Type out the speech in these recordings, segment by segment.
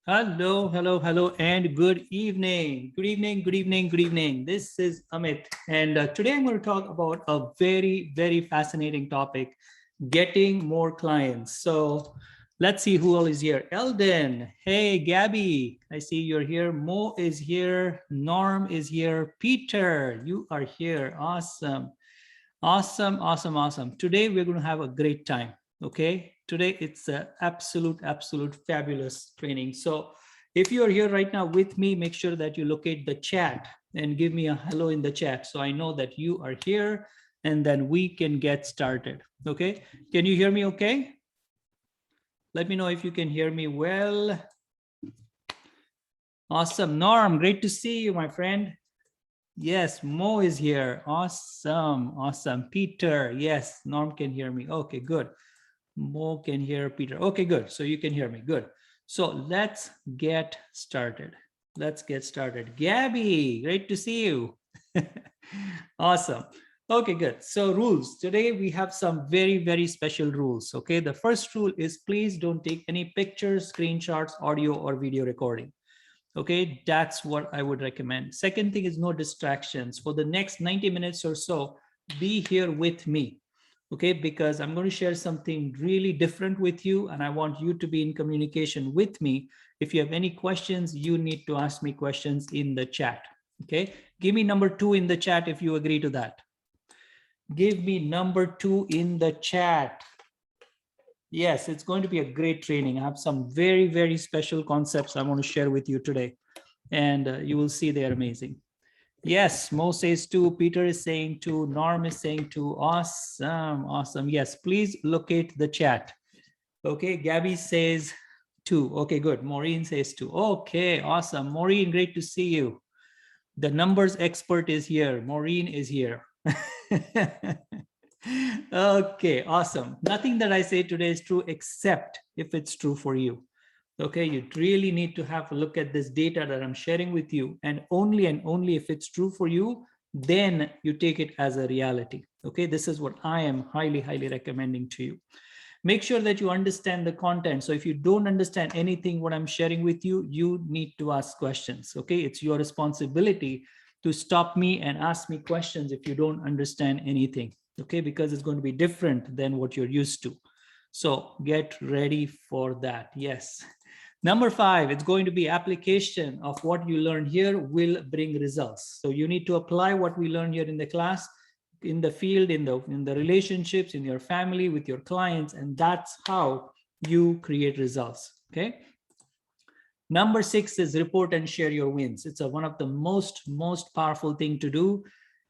Hello, hello, hello, and good evening. Good evening, good evening, good evening. This is Amit, and today I'm going to talk about a very, very fascinating topic, getting more clients. So let's see who all is here. Eldon, hey, Gabby, I see you're here. Mo is here. Norm is here. Peter, you are here. Awesome. Awesome, awesome, awesome. Today we're going to have a great time. Okay. Today it's an absolute fabulous training. So if you're here right now with me, make sure that you locate the chat and give me a hello in the chat so I know that you are here and then we can get started. Okay. Can you hear me okay? Let me know if you can hear me well. Awesome. Norm, great to see you, my friend. Yes, Mo is here. Awesome, awesome. Peter, yes, Norm can hear me. Okay, good. Mo can hear Peter. Okay, good. So you can hear me. Good. So let's get started. Let's get started. Gabby, great to see you. Awesome. Okay, good. So rules. Today we have some very special rules. Okay, the first rule is please don't take any pictures, screenshots, audio, or video recording. Okay, that's what I would recommend. Second thing is no distractions. For the next 90 minutes or so, be here with me. Okay, because I'm going to share something really different with you and I want you to be in communication with me. If you have any questions, you need to ask me questions in the chat. Okay, give me number 2 in the chat if you agree to that. Give me number 2 in the chat. Yes, it's going to be a great training. I have some very special concepts I want to share with you today. And you will see they're amazing. Yes, Mo says 2, Peter is saying 2, Norm is saying 2. Awesome, awesome. Yes, please locate the chat. Okay, Gabby says 2. Okay, good. Maureen says 2. Okay, awesome. Maureen, great to see you. The numbers expert is here. Maureen is here. Okay, awesome. Nothing that I say today is true except if it's true for you. Okay, you really need to have a look at this data that I'm sharing with you, and only if it's true for you, then you take it as a reality. Okay, this is what I am highly recommending to you. Make sure that you understand the content. So if you don't understand anything what I'm sharing with you, you need to ask questions. Okay, it's your responsibility to stop me and ask me questions if you don't understand anything. Okay, because it's going to be different than what you're used to. So get ready for that. Yes. Number 5, it's going to be application of what you learn here will bring results. So you need to apply what we learn here in the class, in the field, in the relationships, in your family, with your clients, and that's how you create results. Okay. Number 6 is report and share your wins. It's one of the most powerful thing to do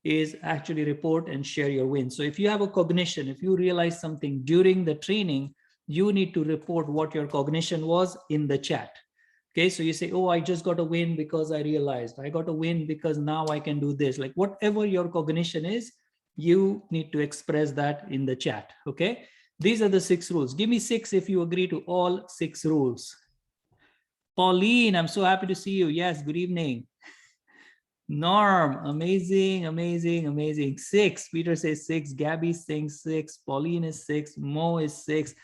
is actually report and share your wins. So if you have a cognition, if you realize something during the training, you need to report what your cognition was in the chat. Okay, so you say, oh, I just got a win because I realized. I got a win because now I can do this. Like whatever your cognition is, you need to express that in the chat. Okay, these are the 6 rules. Give me 6 if you agree to all 6 rules. Pauline, I'm so happy to see you. Yes, good evening. Norm, amazing. 6. Peter says 6. Gabby saying 6. Pauline is 6. Mo is 6.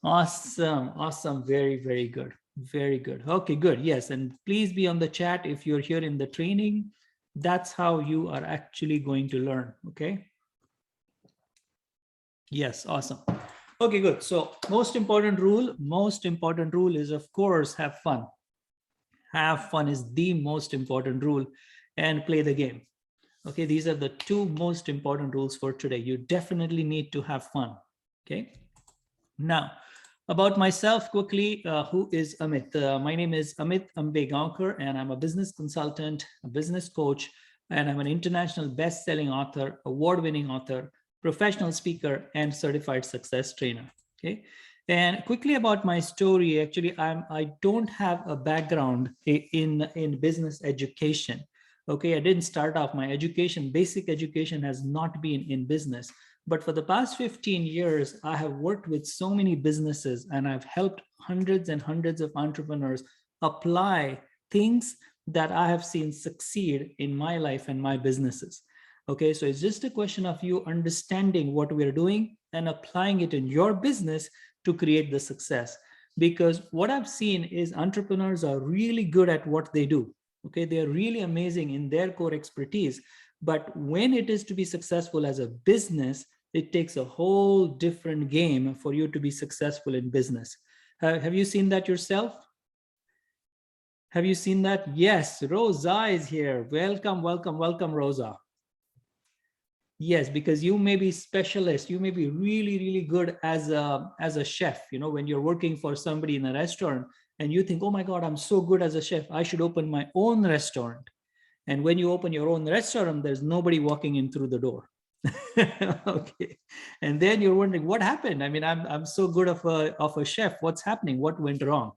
Awesome. Very good. Very good. Okay, good. Yes, and please be on the chat if you're here in the training. That's how you are actually going to learn. Okay. Yes, awesome. Okay, good. So most important rule is, of course, have fun. Have fun is the most important rule, and play the game. Okay, these are the 2 most important rules for today. You definitely need to have fun. Okay. Now, about myself quickly, who is Amit? My name is Amit Ambegaonkar, and I'm a business consultant, a business coach, and I'm an international best-selling author, award-winning author, professional speaker, and certified success trainer. Okay. And quickly about my story, actually, I don't have a background in business education. Okay, I didn't start off my education. Basic education has not been in business. But for the past 15 years, I have worked with so many businesses and I've helped hundreds and hundreds of entrepreneurs apply things that I have seen succeed in my life and my businesses. Okay, so it's just a question of you understanding what we're doing and applying it in your business to create the success. because what I've seen is entrepreneurs are really good at what they do. Okay, they are really amazing in their core expertise. But when it is to be successful as a business, it takes a whole different game for you to be successful in business. Have you seen that yourself? Have you seen that? Yes, Rosa is here. Welcome, welcome, welcome, Rosa. Yes, because you may be specialist, you may be really, really good as a chef. You know, when you're working for somebody in a restaurant and you think, oh my God, I'm so good as a chef, I should open my own restaurant. And when you open your own restaurant, there's nobody walking in through the door. Okay. And then you're wondering what happened. I mean, I'm so good of a chef. What's happening? What went wrong?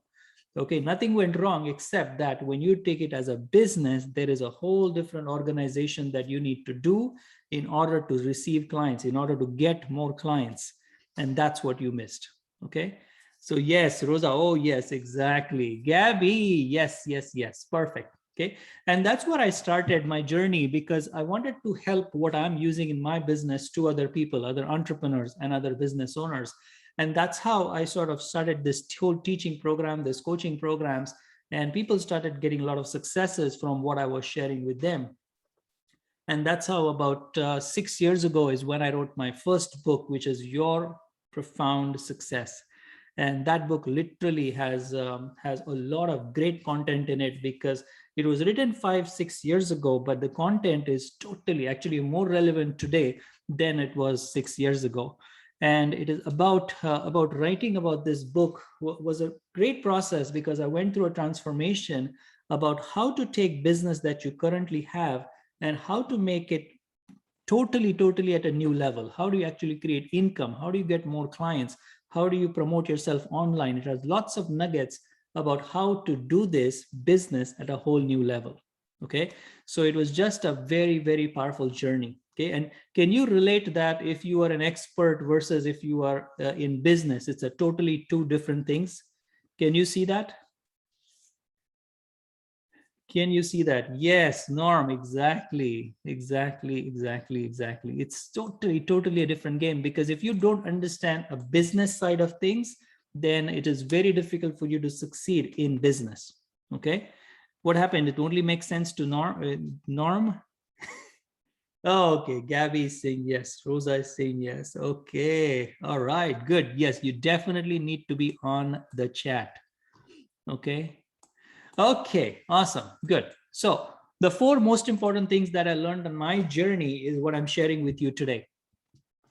Okay, nothing went wrong except that when you take it as a business, there is a whole different organization that you need to do in order to receive clients, in order to get more clients. And that's what you missed. Okay. So yes, Rosa. Oh, yes, exactly. Gabby. Yes, yes, yes. Perfect. Okay. And that's where I started my journey, because I wanted to help what I'm using in my business to other people, other entrepreneurs and other business owners. And that's how I sort of started this whole teaching program, this coaching programs, and people started getting a lot of successes from what I was sharing with them. And that's how about 6 years ago is when I wrote my first book, which is Your Profound Success. And that book literally has a lot of great content in it, because it was written 5-6 years ago, but the content is totally actually more relevant today than it was 6 years ago. And it is about writing about this book was a great process, because I went through a transformation about how to take business that you currently have and how to make it totally at a new level. How do you actually create income? How do you get more clients? How do you promote yourself online? It has lots of nuggets about how to do this business at a whole new level. Okay, so it was just a very powerful journey. Okay, and can you relate that if you are an expert versus if you are in business? It's a totally two different things. Can you see that? Can you see that? Yes, Norm, exactly. It's totally a different game, because if you don't understand a business side of things, then it is very difficult for you to succeed in business. Okay. What happened? It only makes sense to Norm. Oh, okay. Gabby is saying yes. Rosa is saying yes. Okay. All right. Good. Yes, you definitely need to be on the chat. Okay. Okay, awesome, good. So the four most important things that I learned on my journey is what I'm sharing with you today.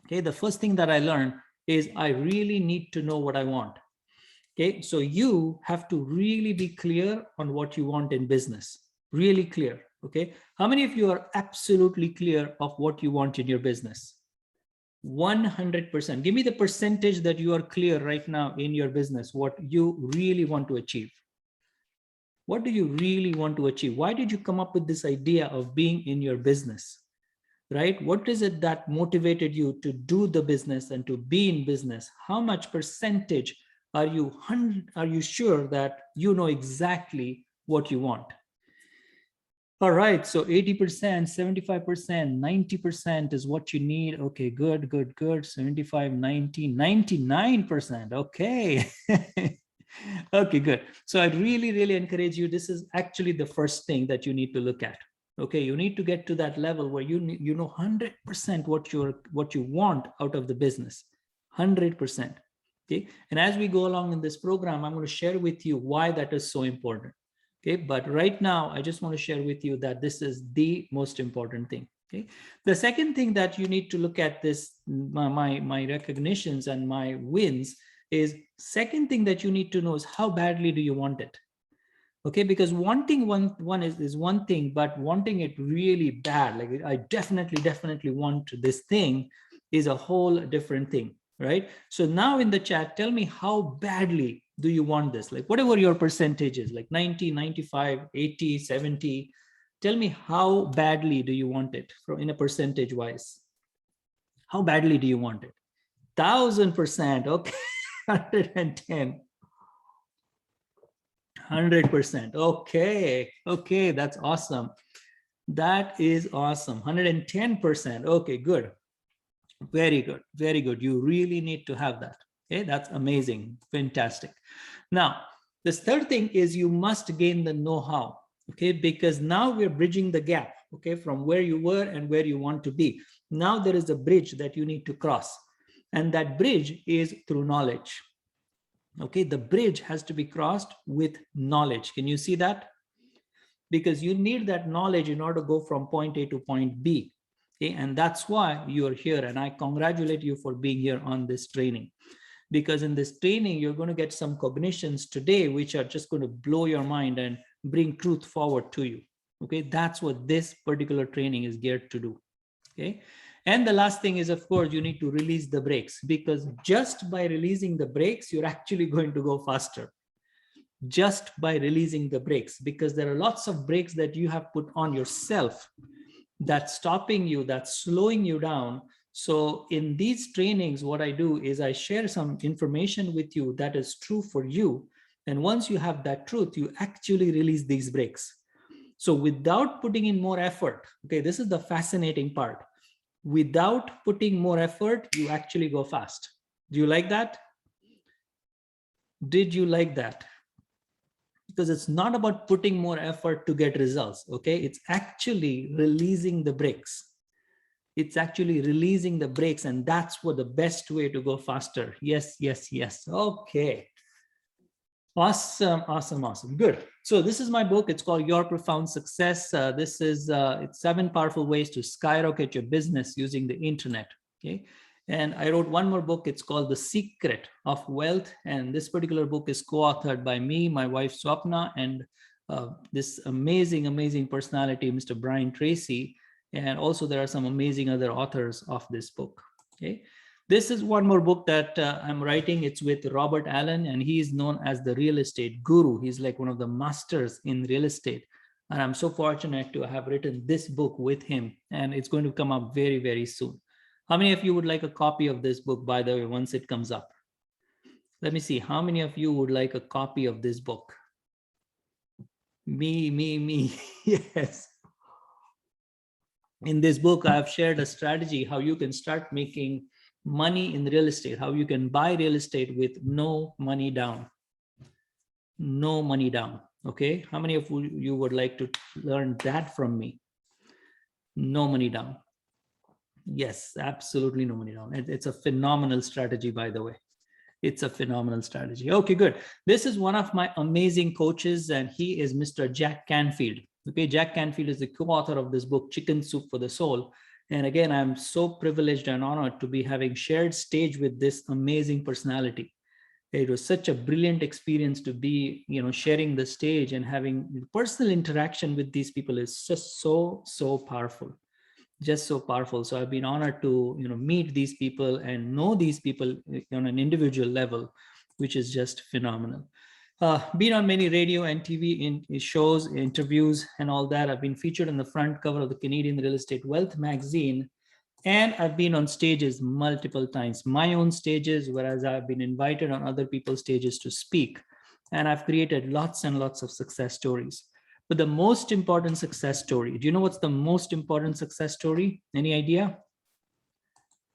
Okay, the first thing that I learned is I really need to know what I want. Okay, so you have to really be clear on what you want in business, really clear. Okay, how many of you are absolutely clear of what you want in your business? 100%. Give me the percentage that you are clear right now in your business, what you really want to achieve. What do you really want to achieve? Why did you come up with this idea of being in your business, right? What is it that motivated you to do the business and to be in business? How much percentage are you sure that you know exactly what you want? All right, so 80%, 75%, 90% is what you need. Okay, good. 75, 90, 99%. Okay. Okay, good. So I'd really encourage you. This is actually the first thing that you need to look at. Okay, you need to get to that level where you know 100% what you want out of the business, 100%. Okay, and as we go along in this program, I'm going to share with you why that is so important. Okay, but right now I just want to share with you that this is the most important thing. Okay, the second thing that you need to look at this, my recognitions and my wins, is second thing that you need to know is how badly do you want it. Okay, because wanting one is one thing, but wanting it really bad, like I definitely want this thing, is a whole different thing, right? So now in the chat, tell me how badly do you want this? Like whatever your percentage is, like 90, 95, 80, 70, tell me how badly do you want it from in a percentage wise? How badly do you want it? 1,000%. Okay. 110. 100%. Okay, that's awesome. That is awesome. 110%. Okay, good. Very good. You really need to have that. Okay, that's amazing. Fantastic. Now, this third thing is you must gain the know-how. Okay, because now we're bridging the gap, okay, from where you were and where you want to be. Now there is a bridge that you need to cross, and that bridge is through knowledge. Okay, the bridge has to be crossed with knowledge. Can you see that? Because you need that knowledge in order to go from point A to point B. Okay, and that's why you are here. And I congratulate you for being here on this training. Because in this training, you're going to get some cognitions today, which are just going to blow your mind and bring truth forward to you. Okay, that's what this particular training is geared to do. Okay, and the last thing is, of course, you need to release the brakes, because just by releasing the brakes, you're actually going to go faster. Just by releasing the brakes, because there are lots of brakes that you have put on yourself that's stopping you, that's slowing you down. So in these trainings, what I do is I share some information with you that is true for you. And once you have that truth, you actually release these brakes. So without putting in more effort, okay, this is the fascinating part. Without putting more effort, you actually go fast. Do you like that? Did you like that? Because it's not about putting more effort to get results, okay? It's actually releasing the brakes. It's actually releasing the brakes, and that's what the best way to go faster. Yes, yes, yes. Okay. Awesome, awesome, awesome. Good. So this is my book. It's called Your Profound Success. This is it's 7 powerful ways to skyrocket your business using the internet. Okay. And I wrote one more book. It's called The Secret of Wealth. And this particular book is co-authored by me, my wife Swapna, and this amazing, amazing personality, Mr. Brian Tracy. And also there are some amazing other authors of this book. Okay. This is one more book that I'm writing. It's with Robert Allen, and he is known as the real estate guru. He's like one of the masters in real estate. And I'm so fortunate to have written this book with him, and it's going to come up very, very soon. How many of you would like a copy of this book, by the way, once it comes up? Let me see. How many of you would like a copy of this book? Me. Yes. In this book, I have shared a strategy how you can start making money in real estate, how you can buy real estate with no money down. No money down. Okay. How many of you would like to learn that from me? No money down. Yes, absolutely no money down. It's a phenomenal strategy, by the way. It's a phenomenal strategy. Okay, good. This is one of my amazing coaches, and he is Mr. Jack Canfield. Okay, Jack Canfield is the co-author of this book, Chicken Soup for the Soul. And again, I'm so privileged and honored to be having shared stage with this amazing personality. It was such a brilliant experience to be, sharing the stage and having personal interaction with these people is just so powerful, just so powerful. So I've been honored to, meet these people and know these people on an individual level, which is just phenomenal. Been on many radio and TV shows, interviews, and all that. I've been featured on the front cover of the Canadian Real Estate Wealth magazine, and I've been on stages multiple times, my own stages, whereas I've been invited on other people's stages to speak, and I've created lots and lots of success stories. But the most important success story, do you know what's the most important success story? Any idea?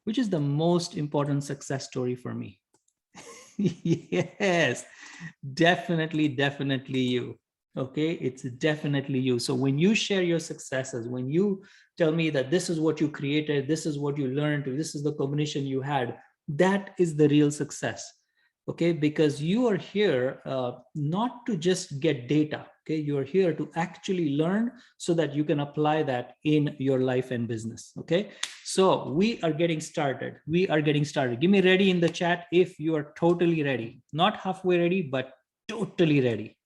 Which is the most important success story for me? Yes, definitely you. Okay, it's definitely you. So when you share your successes, when you tell me that this is what you created, this is what you learned, this is the combination you had, that is the real success. Okay, because you are here not to just get data. Okay, you are here to actually learn so that you can apply that in your life and business. Okay, so we are getting started. Give me ready in the chat if you are totally ready. Not halfway ready, but totally ready.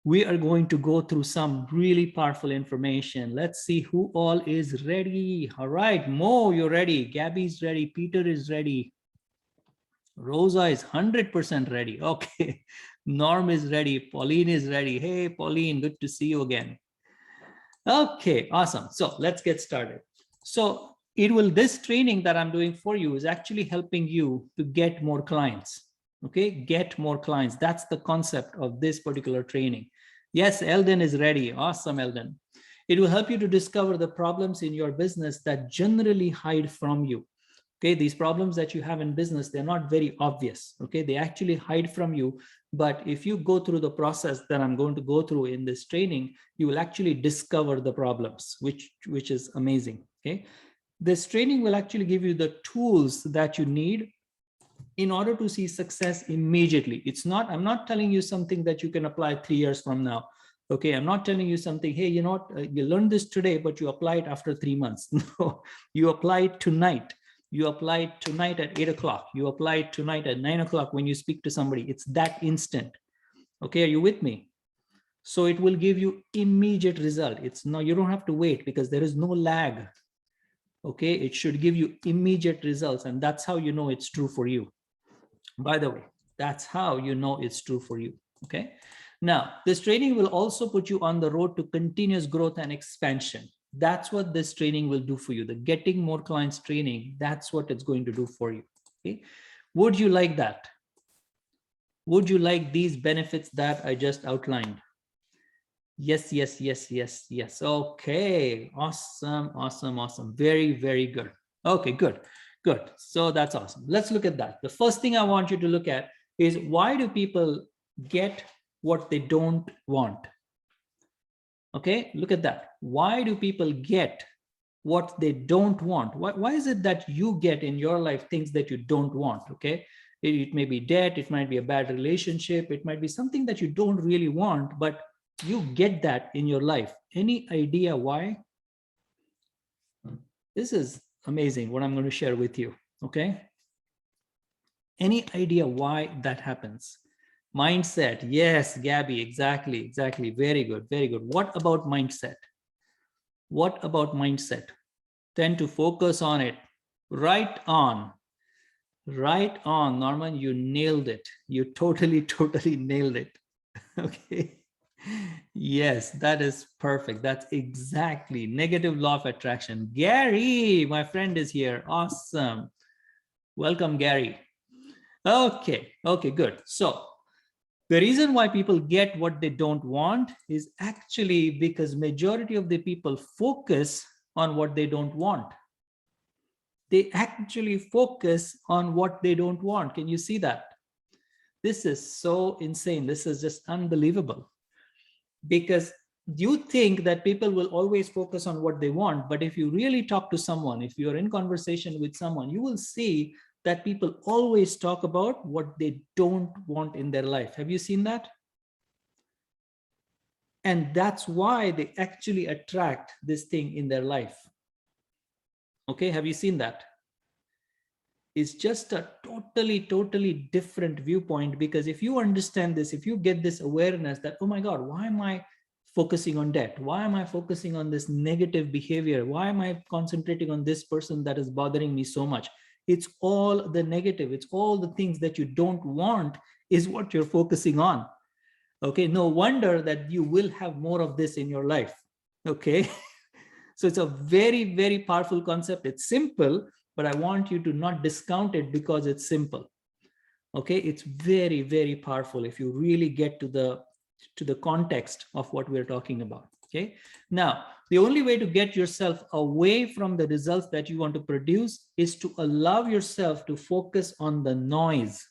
We are going to go through some really powerful information. Let's see who all is ready. All right, Mo, you're ready. Gabby's ready. Peter is ready. Rosa is 100% ready. Okay. Norm is ready. Pauline is ready. Hey, Pauline, good to see you again. Okay, awesome. So let's get started. So this training that I'm doing for you is actually helping you to get more clients. Okay, get more clients. That's the concept of this particular training. Yes, Eldon is ready. Awesome, Eldon. It will help you to discover the problems in your business that generally hide from you. Okay, these problems that you have in business, they're not very obvious. Okay, they actually hide from you. But if you go through the process that I'm going to go through in this training, you will actually discover the problems, which is amazing. Okay, this training will actually give you the tools that you need in order to see success immediately. I'm not telling you something that you can apply 3 years from now. Okay, I'm not telling you something, hey, you know what, you learned this today, but you apply it after 3 months. No, you apply it tonight. You apply it tonight at 8 o'clock. You apply it tonight at 9 o'clock when you speak to somebody. It's that instant. Okay, are you with me? So it will give you immediate result. You don't have to wait because there is no lag. Okay, it should give you immediate results, and that's how you know it's true for you. By the way, that's how you know it's true for you. Okay. Now, this training will also put you on the road to continuous growth and expansion. That's what this training will do for you. The getting more clients training, that's what it's going to do for you. Okay. Would you like that? Would you like these benefits that I just outlined? Yes, yes, yes, yes, yes. Okay. Awesome, awesome, awesome. Very, very good. Okay, good. Good. So that's awesome. Let's look at that. The first thing I want you to look at is, why do people get what they don't want? Okay, look at that. Why do people get what they don't want? Why is it that you get in your life things that you don't want? Okay, it may be debt, it might be a bad relationship, it might be something that you don't really want, but you get that in your life. Any idea why? This is amazing what I'm going to share with you. Okay, any idea why that happens? Mindset. Yes, Gabby, exactly. Very good, very good. What about mindset? What about mindset? Tend to focus on it. Right on. Right on, Norman, you nailed it. You totally nailed it. Okay. Yes, that is perfect. That's exactly negative law of attraction. Gary, my friend, is here. Awesome. Welcome, Gary. Okay, good. So the reason why people get what they don't want is actually because majority of the people focus on what they don't want. They actually focus on what they don't want. Can you see that? This is so insane. This is just unbelievable. Because you think that people will always focus on what they want, but if you really talk to someone, if you're in conversation with someone, you will see that people always talk about what they don't want in their life. Have you seen that? And that's why they actually attract this thing in their life. Okay, have you seen that? It's just a totally different viewpoint, because if you understand this, if you get this awareness that, oh my God, why am I focusing on debt? Why am I focusing on this negative behavior? Why am I concentrating on this person that is bothering me so much? It's all the negative. It's all the things that you don't want is what you're focusing on. Okay, no wonder that you will have more of this in your life. Okay, so it's a very powerful concept. It's simple, but I want you to not discount it because it's simple. Okay, it's very powerful if you really get to the context of what we're talking about. Okay, now the only way to get yourself away from the results that you want to produce is to allow yourself to focus on the noise.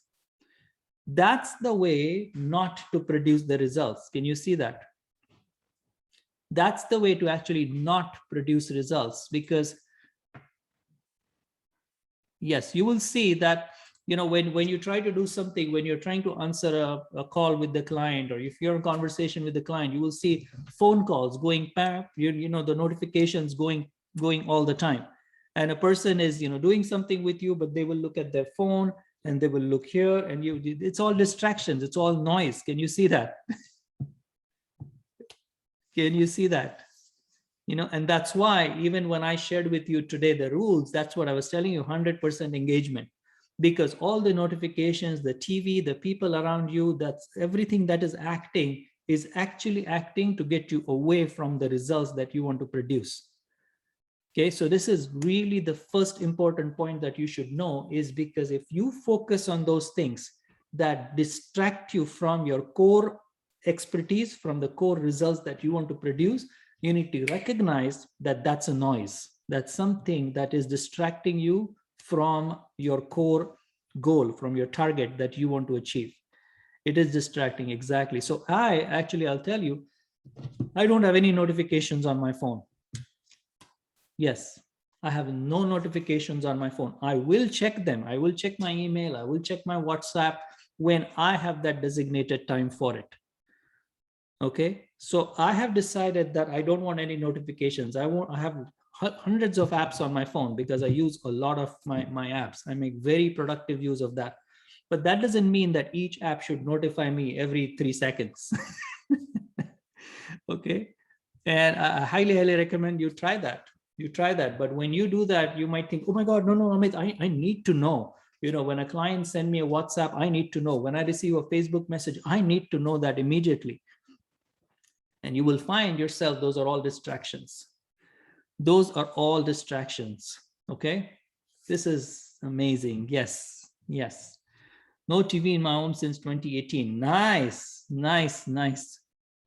That's the way not to produce the results. Can you see that? That's the way to actually not produce results, because yes, you will see that, you know, when you try to do something, when you're trying to answer a call with the client, or if you're in conversation with the client, you will see phone calls going back, you know, the notifications going all the time. And a person is, you know, doing something with you, but they will look at their phone and they will look here, and it's all distractions, it's all noise. Can you see that? Can you see that? You know, and that's why even when I shared with you today the rules, that's what I was telling you, 100% engagement, because all the notifications, the TV, the people around you, that's everything that is actually acting to get you away from the results that you want to produce. Okay, so this is really the first important point that you should know, is because if you focus on those things that distract you from your core expertise, from the core results that you want to produce, you need to recognize that that's a noise. That's something that is distracting you from your core goal, from your target that you want to achieve. It is distracting, exactly. So I'll tell you, I don't have any notifications on my phone. Yes, I have no notifications on my phone. I will check them. I will check my email. I will check my WhatsApp when I have that designated time for it. Okay, so I have decided that I don't want any notifications. I have hundreds of apps on my phone because I use a lot of my apps. I make very productive use of that. But that doesn't mean that each app should notify me every 3 seconds. Okay, and I highly recommend you try that. But when you do that, you might think, oh my God, no, Amit, I need to know. When a client send me a WhatsApp, I need to know. When I receive a Facebook message, I need to know that immediately. And you will find yourself, those are all distractions. Those are all distractions. Okay, this is amazing. Yes. No TV in my home since 2018. Nice.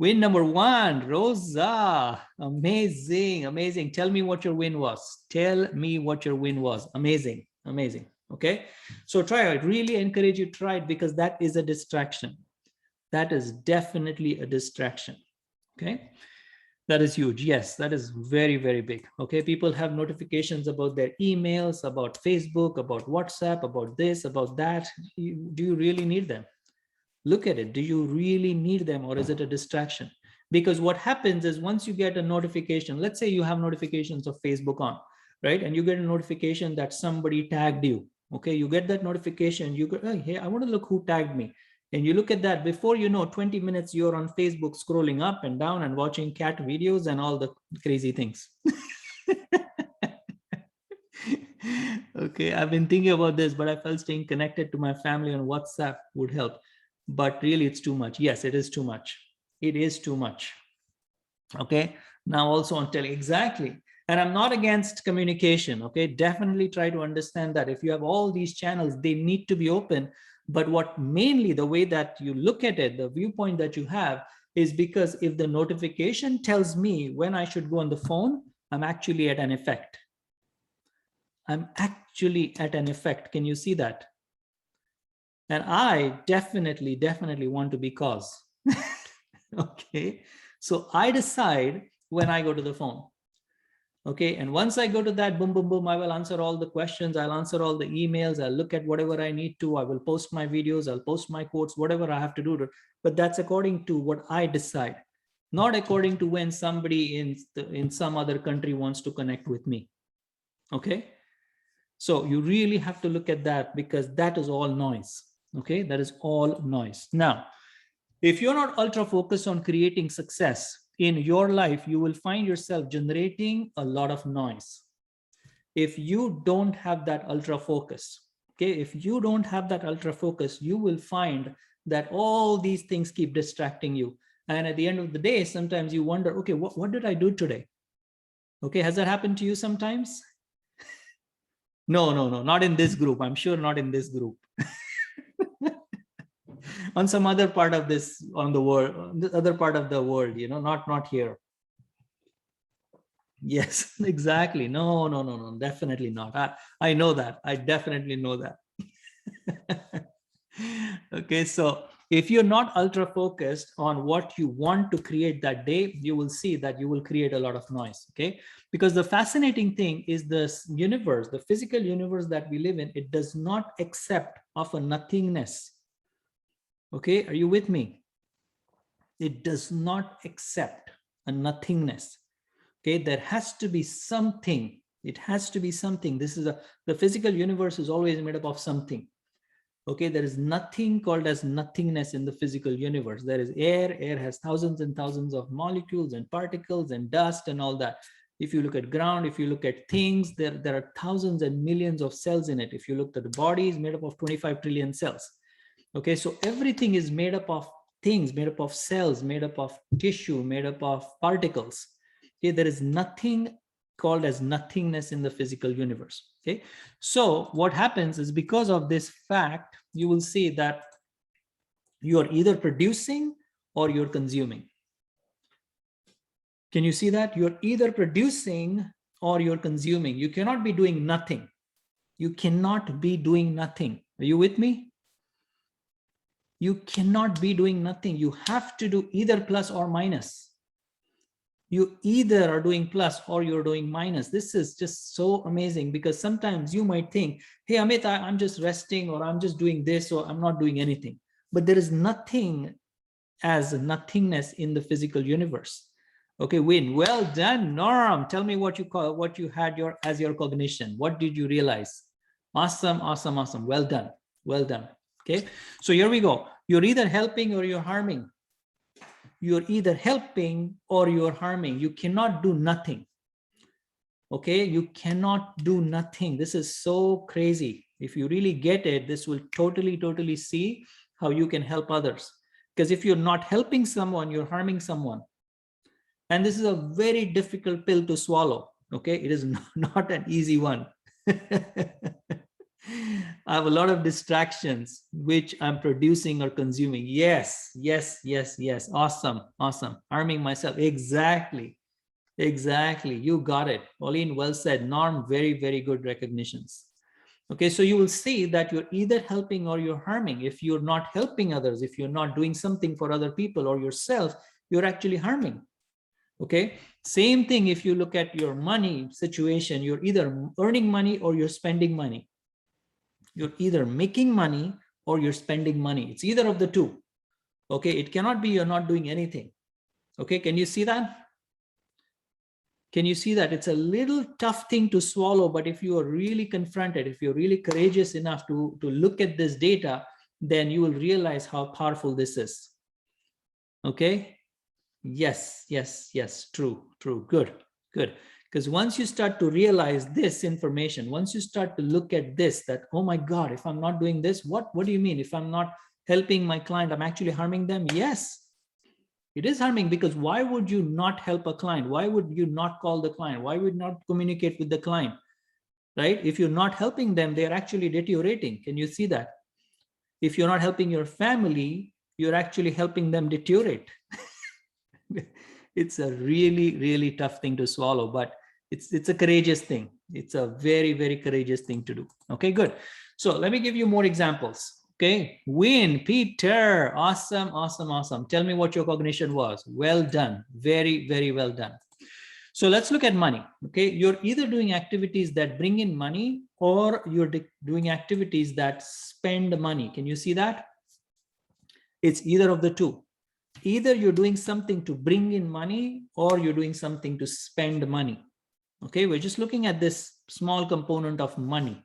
Win number 1, Rosa. Amazing. Tell me what your win was. Amazing. Okay, so try it. I really encourage you to try it because that is a distraction. That is definitely a distraction. Okay, that is huge. Yes, that is very big. Okay, people have notifications about their emails, about Facebook, about WhatsApp, about this, about that. Do you really need them? Look at it. Do you really need them, or is it a distraction? Because what happens is, once you get a notification, let's say you have notifications of Facebook on, right? And you get a notification that somebody tagged you. Okay, you get that notification, you go, oh, hey, I want to look who tagged me. And you look at that, before you know, 20 minutes you're on Facebook scrolling up and down and watching cat videos and all the crazy things. Okay, I've been thinking about this, but I felt staying connected to my family on WhatsApp would help. But really, it's too much. Yes, it is too much. Okay, now also on telling, exactly. And I'm not against communication. Okay, definitely try to understand that if you have all these channels, they need to be open. But what mainly, the way that you look at it, the viewpoint that you have, is because if the notification tells me when I should go on the phone, I'm actually at an effect. Can you see that? And I definitely want to be cause. Okay, so I decide when I go to the phone. Okay, and once I go to that, boom, I will answer all the questions. I'll answer all the emails. I'll look at whatever I need to. I will post my videos. I'll post my quotes, whatever I have to do. But that's according to what I decide, not according to when somebody in some other country wants to connect with me. Okay, so you really have to look at that, because that is all noise. Okay, that is all noise. Now, if you're not ultra focused on creating success in your life, you will find yourself generating a lot of noise. If you don't have that ultra focus, okay, you will find that all these things keep distracting you. And at the end of the day, sometimes you wonder, okay, what did I do today? Okay, has that happened to you sometimes? No, not in this group. I'm sure not in this group. On some other part of this, on the world, the other part of the world, not here. Yes, exactly. No, definitely not. I know that. I definitely know that. Okay, so if you're not ultra focused on what you want to create that day, you will see that you will create a lot of noise. Okay, because the fascinating thing is this universe, the physical universe that we live in, it does not accept of a nothingness. Okay, are you with me? It does not accept a nothingness. Okay, there has to be something. It has to be something. The physical universe is always made up of something. Okay, there is nothing called as nothingness in the physical universe. There is air. Air has thousands and thousands of molecules and particles and dust and all that. If you look at ground, if you look at things, there are thousands and millions of cells in it. If you look at the body, is made up of 25 trillion cells. Okay, so everything is made up of things, made up of cells, made up of tissue, made up of particles. Okay, there is nothing called as nothingness in the physical universe. Okay, so what happens is, because of this fact, you will see that you are either producing or you're consuming. Can you see that? You're either producing or you're consuming. You cannot be doing nothing. You cannot be doing nothing. Are you with me? You cannot be doing nothing. You have to do either plus or minus. You either are doing plus or you're doing minus. This is just so amazing, because sometimes you might think, hey, Amit, I'm just resting, or I'm just doing this, or I'm not doing anything. But there is nothing as nothingness in the physical universe. Okay, Win, well done. Norm, tell me what you had as your cognition. What did you realize? Awesome, awesome, awesome. Well done. Well done. Okay, so here we go. You're either helping or you're harming. You're either helping or you're harming. You cannot do nothing. Okay, you cannot do nothing. This is so crazy. If you really get it, this will totally see how you can help others. Because if you're not helping someone, you're harming someone. And this is a very difficult pill to swallow. Okay, it is not an easy one. I have a lot of distractions which I'm producing or consuming. Yes. Awesome. Harming myself. Exactly. You got it. Pauline, well said. Norm, very good recognitions. Okay, so you will see that you're either helping or you're harming. If you're not helping others, if you're not doing something for other people or yourself, you're actually harming. Okay, same thing if you look at your money situation, you're either earning money or you're spending money. You're either making money or you're spending money. It's either of the two. Okay, it cannot be you're not doing anything. Okay, can you see that? Can you see that? It's a little tough thing to swallow, but if you are really confronted, if you're really courageous enough to look at this data, then you will realize how powerful this is. Okay. Yes. True. Good. Because once you start to realize this information, once you start to look at this, that, oh my God, if I'm not doing this, what do you mean? If I'm not helping my client, I'm actually harming them? Yes, it is harming, because why would you not help a client? Why would you not call the client? Why would you not communicate with the client? Right? If you're not helping them, they're actually deteriorating. Can you see that? If you're not helping your family, you're actually helping them deteriorate. It's a really tough thing to swallow, but it's a courageous thing. It's a very courageous thing to do. Okay, good. So let me give you more examples. Okay, Win, Peter, awesome. Tell me what your cognition was. Well done, very well done. So let's look at money. Okay, you're either doing activities that bring in money or you're doing activities that spend money. Can you see that? It's either of the two. Either you're doing something to bring in money or you're doing something to spend money. Okay, we're just looking at this small component of money.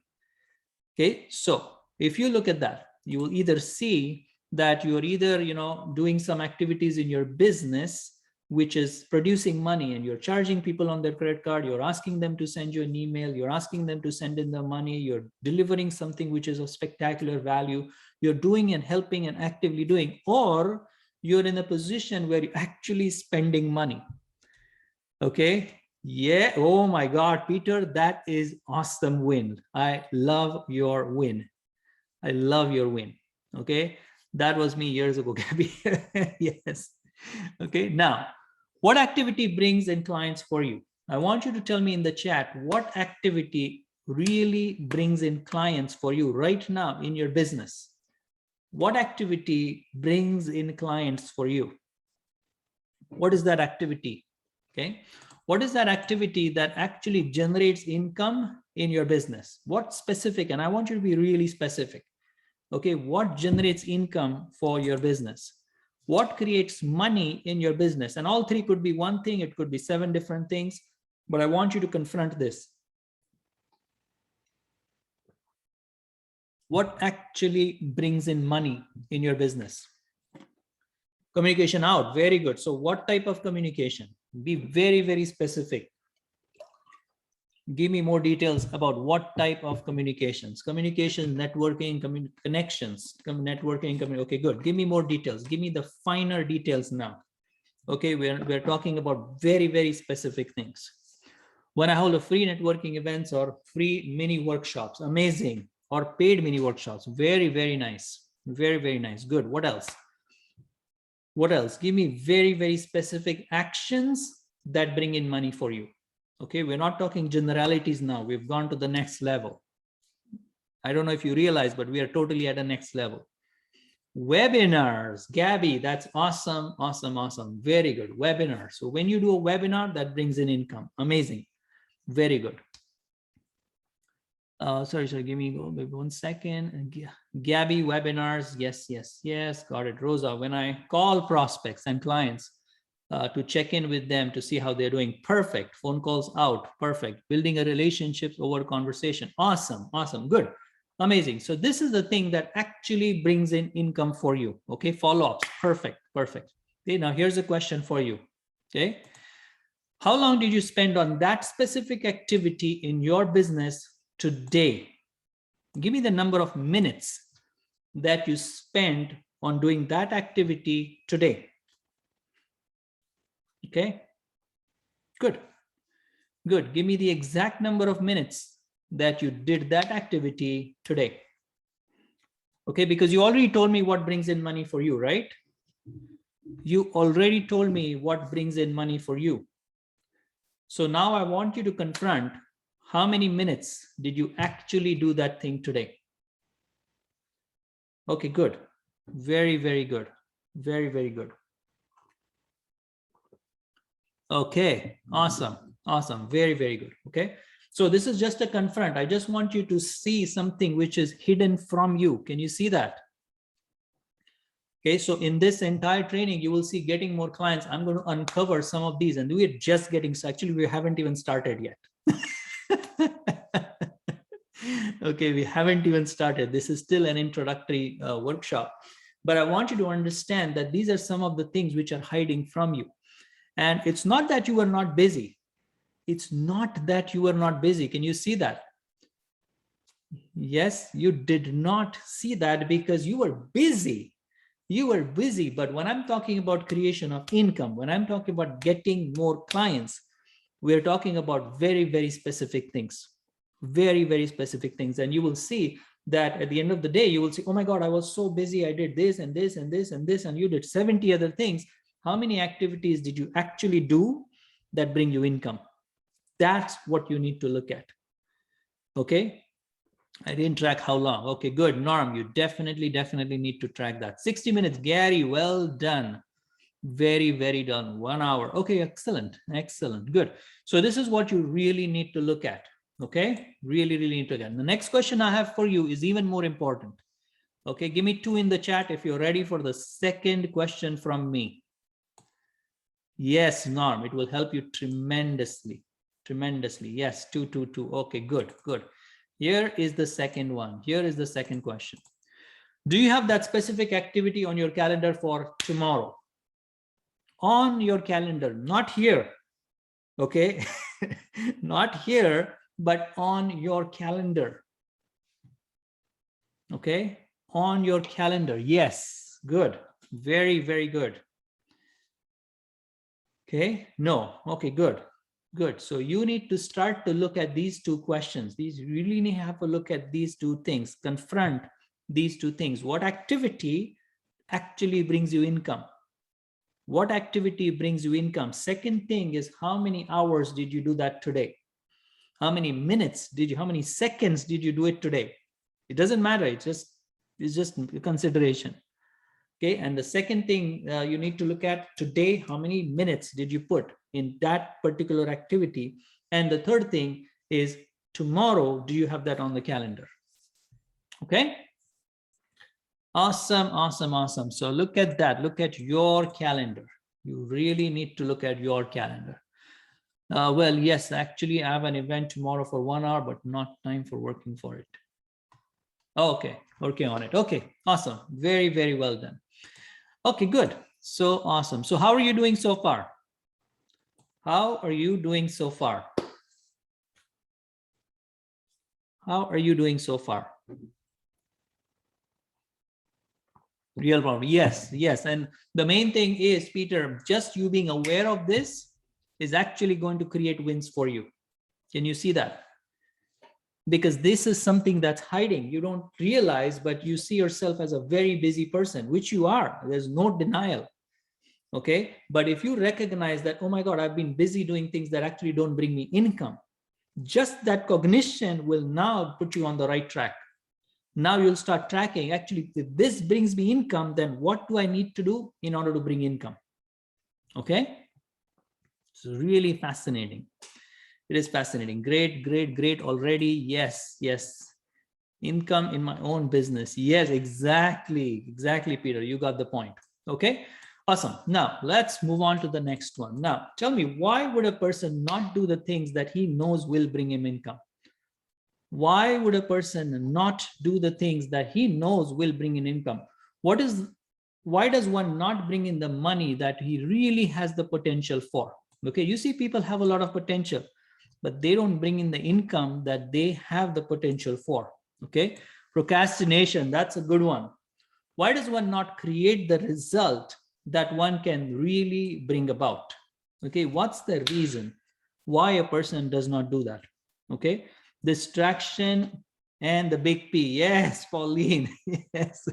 Okay, so if you look at that, you will either see that you're either doing some activities in your business which is producing money, and you're charging people on their credit card, you're asking them to send you an email, you're asking them to send in the money, you're delivering something which is of spectacular value, you're doing and helping and actively doing, or you're in a position where you're actually spending money. Okay. Yeah. Oh my God, Peter, that is awesome win. I love your win. I love your win. Okay. That was me years ago, Gabby. Yes. Okay. Now, what activity brings in clients for you? I want you to tell me in the chat, what activity really brings in clients for you right now in your business? What activity brings in clients for you? What is that activity? Okay. What is that activity that actually generates income in your business? What specific? And I want you to be really specific. Okay. What generates income for your business? What creates money in your business? And all three could be one thing. It could be 7 different things, but I want you to confront this. What actually brings in money in your business? Communication out. Very good. So what type of communication? Be very specific. Give me more details about what type of communications. Communication, networking, connections, networking. Okay, good. Give me more details. Give me the finer details now. Okay, we're talking about very specific things. When I hold a free networking events or free mini workshops, amazing. Or paid mini workshops, very nice. Very nice. Good. What else? What else? Give me very specific actions that bring in money for you. Okay, we're not talking generalities now. We've gone to the next level. I don't know if you realize, but we are totally at the next level. Webinars, Gabby, that's awesome, awesome, awesome. Very good. Webinar. So when you do a webinar, that brings in income. Amazing. Very good. Sorry, give me maybe 1 second. Gabby, webinars. Yes, yes, yes. Got it. Rosa, when I call prospects and clients to check in with them to see how they're doing. Perfect. Phone calls out. Perfect. Building a relationship over conversation. Awesome. Awesome. Good. Amazing. So this is the thing that actually brings in income for you. Okay. Follow-ups. Perfect. Perfect. Okay. Now here's a question for you. Okay. How long did you spend on that specific activity in your business today? Give me the number of minutes that you spent on doing that activity today. Okay. Good. Good. Give me the exact number of minutes that you did that activity today. Okay, because you already told me what brings in money for you, right? You already told me what brings in money for you. So now I want you to confront how many minutes did you actually do that thing today? Okay, good. Very, very good. Very, very good. Okay, awesome. Awesome. Very, very good. Okay. So this is just a confront. I just want you to see something which is hidden from you. Can you see that? Okay, so in this entire training, you will see getting more clients. I'm going to uncover some of these, and we're just getting, actually, we haven't even started yet. Okay, we haven't even started. This is still an introductory workshop. But I want you to understand that these are some of the things which are hiding from you. And it's not that you are not busy. It's not that you are not busy. Can you see that? Yes, you did not see that because you were busy. You were busy. But when I'm talking about creation of income, when I'm talking about getting more clients, we're talking about very, very specific things. Very, very specific things. And you will see that at the end of the day, you will say, oh my God, I was so busy. I did this and this and this and this, and you did 70 other things. How many activities did you actually do that bring you income? That's what you need to look at. Okay. I didn't track how long. Okay, good. Norm, you definitely need to track that. 60 minutes. Gary, well done. Very, very done. 1 hour. Okay, excellent. Excellent. Good. So this is what you really need to look at. Okay. Really need to look at. The next question I have for you is even more important. Okay. Give me 2 in the chat if you're ready for the second question from me. Yes, Norm, it will help you tremendously. Tremendously. Yes, 2. Okay, good. Here is the second one. Here is the second question. Do you have that specific activity on your calendar for tomorrow? On your calendar, not here. Okay. Not here, but on your calendar. Okay. On your calendar. Yes. Good. Very, very good. Okay. No. Okay, good. Good. So you need to start to look at these 2 questions. These really need to have a look at these 2 things. Confront these 2 things. What activity actually brings you income? What activity brings you income? Second thing is, how many hours did you do that today? How many minutes did you, how many seconds did you do it today? It doesn't matter. It's just a consideration. Okay. And the second thing you need to look at today, how many minutes did you put in that particular activity? And the third thing is, tomorrow, do you have that on the calendar? Okay. Awesome. So look at that. Look at your calendar. You really need to look at your calendar. Well, yes, actually, I have an event tomorrow for 1 hour, but not time for working for it. Okay. Working on it. Okay. Awesome. Very, very well done. Okay, good. So awesome. So how are you doing so far? How are you doing so far? How are you doing so far? Real problem. Yes. And the main thing is, Peter, just you being aware of this is actually going to create wins for you. Can you see that? Because this is something that's hiding. You don't realize, but you see yourself as a very busy person, which you are. There's no denial. Okay. But if you recognize that, oh my God, I've been busy doing things that actually don't bring me income, just that cognition will now put you on the right track. Now you'll start tracking, actually, if this brings me income, then what do I need to do in order to bring income? Okay. It's really fascinating. It is fascinating. Great, great, great already. Yes, yes. Income in my own business. Yes, exactly. Exactly, Peter. You got the point. Okay. Awesome. Now let's move on to the next one. Now tell me, why would a person not do the things that he knows will bring him income? Why would a person not do the things that he knows will bring in income? Why does one not bring in the money that he really has the potential for? Okay, you see, people have a lot of potential, but they don't bring in the income that they have the potential for. Okay, procrastination, that's a good one. Why does one not create the result that one can really bring about? Okay, what's the reason why a person does not do that? Okay, distraction and the big P. Yes, Pauline. Yes,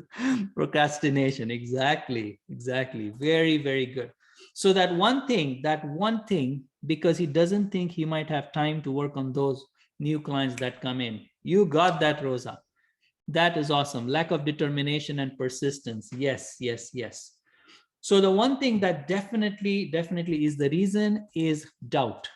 procrastination. Exactly, exactly. Very, very good. So that one thing, because he doesn't think he might have time to work on those new clients that come in. You got that, Rosa. That is awesome. Lack of determination and persistence. Yes, yes, yes. So the one thing that definitely is the reason is doubt.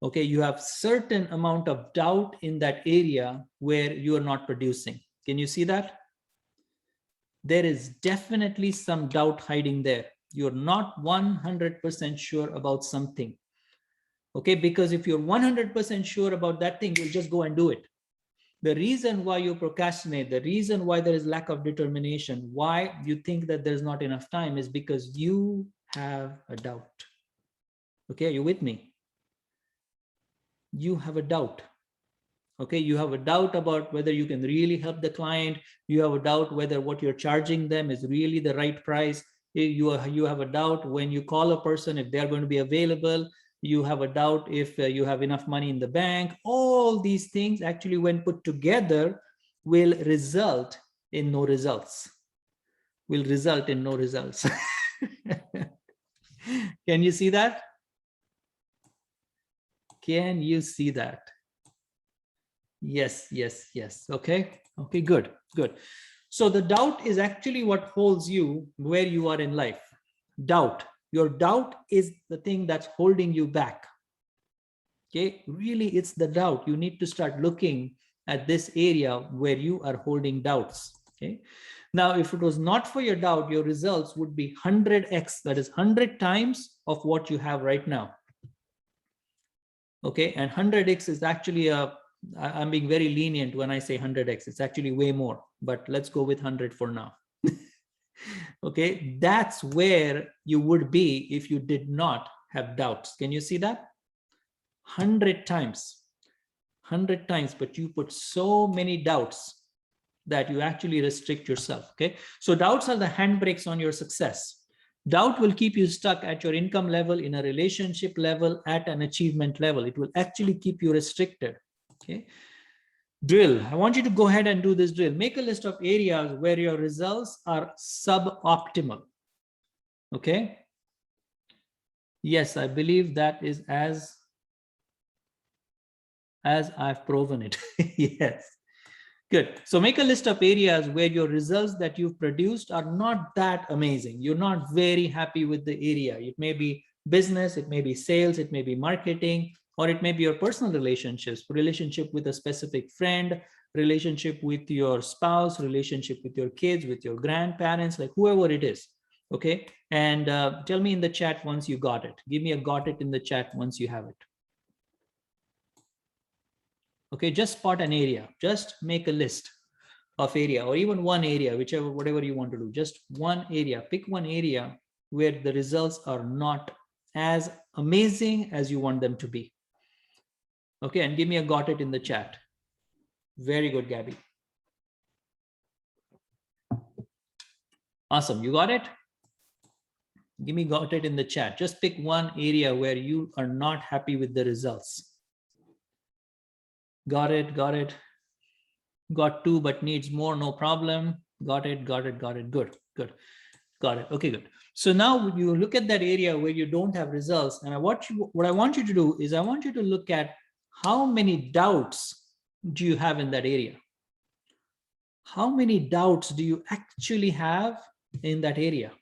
Okay, you have certain amount of doubt in that area where you are not producing. Can you see that? There is definitely some doubt hiding there. You're not 100% sure about something. Okay, because if you're 100% sure about that thing, you'll just go and do it. The reason why you procrastinate, the reason why there is lack of determination, why you think that there's not enough time, is because you have a doubt. Okay, are you with me? You have a doubt. Okay, you have a doubt about whether you can really help the client. You have a doubt whether what you're charging them is really the right price. You have a doubt when you call a person if they're going to be available. You have a doubt if you have enough money in the bank. All these things actually, when put together, will result in no results. Can you see that? Can you see that? Yes, yes, yes. Okay. Okay, good, good. So the doubt is actually what holds you where you are in life. Doubt. Your doubt is the thing that's holding you back. Okay, really, it's the doubt. You need to start looking at this area where you are holding doubts. Okay. Now, if it was not for your doubt, your results would be 100x, that is 100 times of what you have right now. Okay, and 100x is actually I'm being very lenient when I say 100x. It's actually way more, but let's go with 100 for now. Okay, that's where you would be if you did not have doubts. Can you see that? 100 times, but you put so many doubts that you actually restrict yourself. Okay, so doubts are the handbrakes on your success. Doubt will keep you stuck at your income level, in a relationship level, at an achievement level. It will actually keep you restricted. Okay. Drill. I want you to go ahead and do this drill. Make a list of areas where your results are suboptimal. Okay. Yes, I believe that is as I've proven it. Yes. Good. So make a list of areas where your results that you've produced are not that amazing. You're not very happy with the area. It may be business, it may be sales, it may be marketing, or it may be your personal relationships, relationship with a specific friend, relationship with your spouse, relationship with your kids, with your grandparents, like whoever it is. Okay. And tell me in the chat once you got it. Give me a got it in the chat once you have it. Okay, just spot an area, just make a list of area, or even one area, whatever you want to do, just one area, pick one area where the results are not as amazing as you want them to be. Okay, and give me a got it in the chat. Very good, Gabby. Awesome, you got it? Give me got it in the chat. Just pick one area where you are not happy with the results. Got it, got it. Got two, but needs more, no problem. Got it, got it, got it. Good, good. Got it. Okay, good. So now you look at that area where you don't have results. And what I want you to do is I want you to look at how many doubts do you have in that area? How many doubts do you actually have in that area?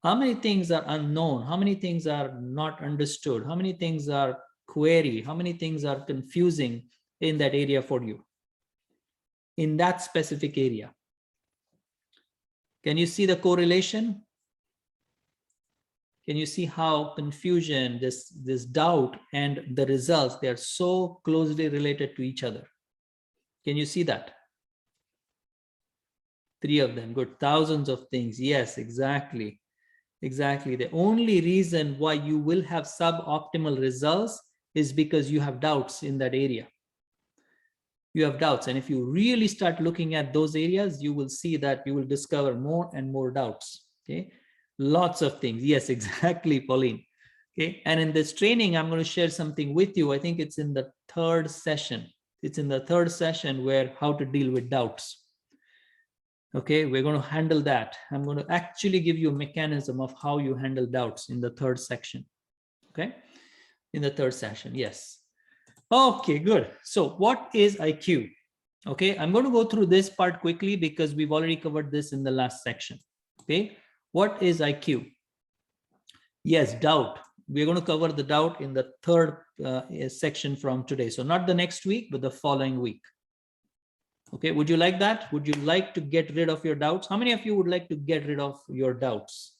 How many things are unknown? How many things are not understood? How many things are query? How many things are confusing in that area for you? In that specific area. Can you see the correlation? Can you see how confusion, this doubt and the results, they are so closely related to each other? Can you see that? 3 of them, good. Thousands of things. Yes, exactly. Exactly. The only reason why you will have suboptimal results is because you have doubts in that area. You have doubts. And if you really start looking at those areas, you will see that you will discover more and more doubts. Okay. Lots of things. Yes, exactly, Pauline. Okay. And in this training, I'm going to share something with you. I think it's in the 3rd session. It's in the 3rd session where how to deal with doubts. Okay, we're going to handle that. I'm going to actually give you a mechanism of how you handle doubts in the 3rd section. Okay, in the 3rd session. Yes. Okay, good. So what is IQ? Okay, I'm going to go through this part quickly because we've already covered this in the last section. Okay, what is IQ? Yes, doubt. We're going to cover the doubt in the 3rd section from today. So not the next week, but the following week. Okay, would you like that? Would you like to get rid of your doubts? How many of you would like to get rid of your doubts?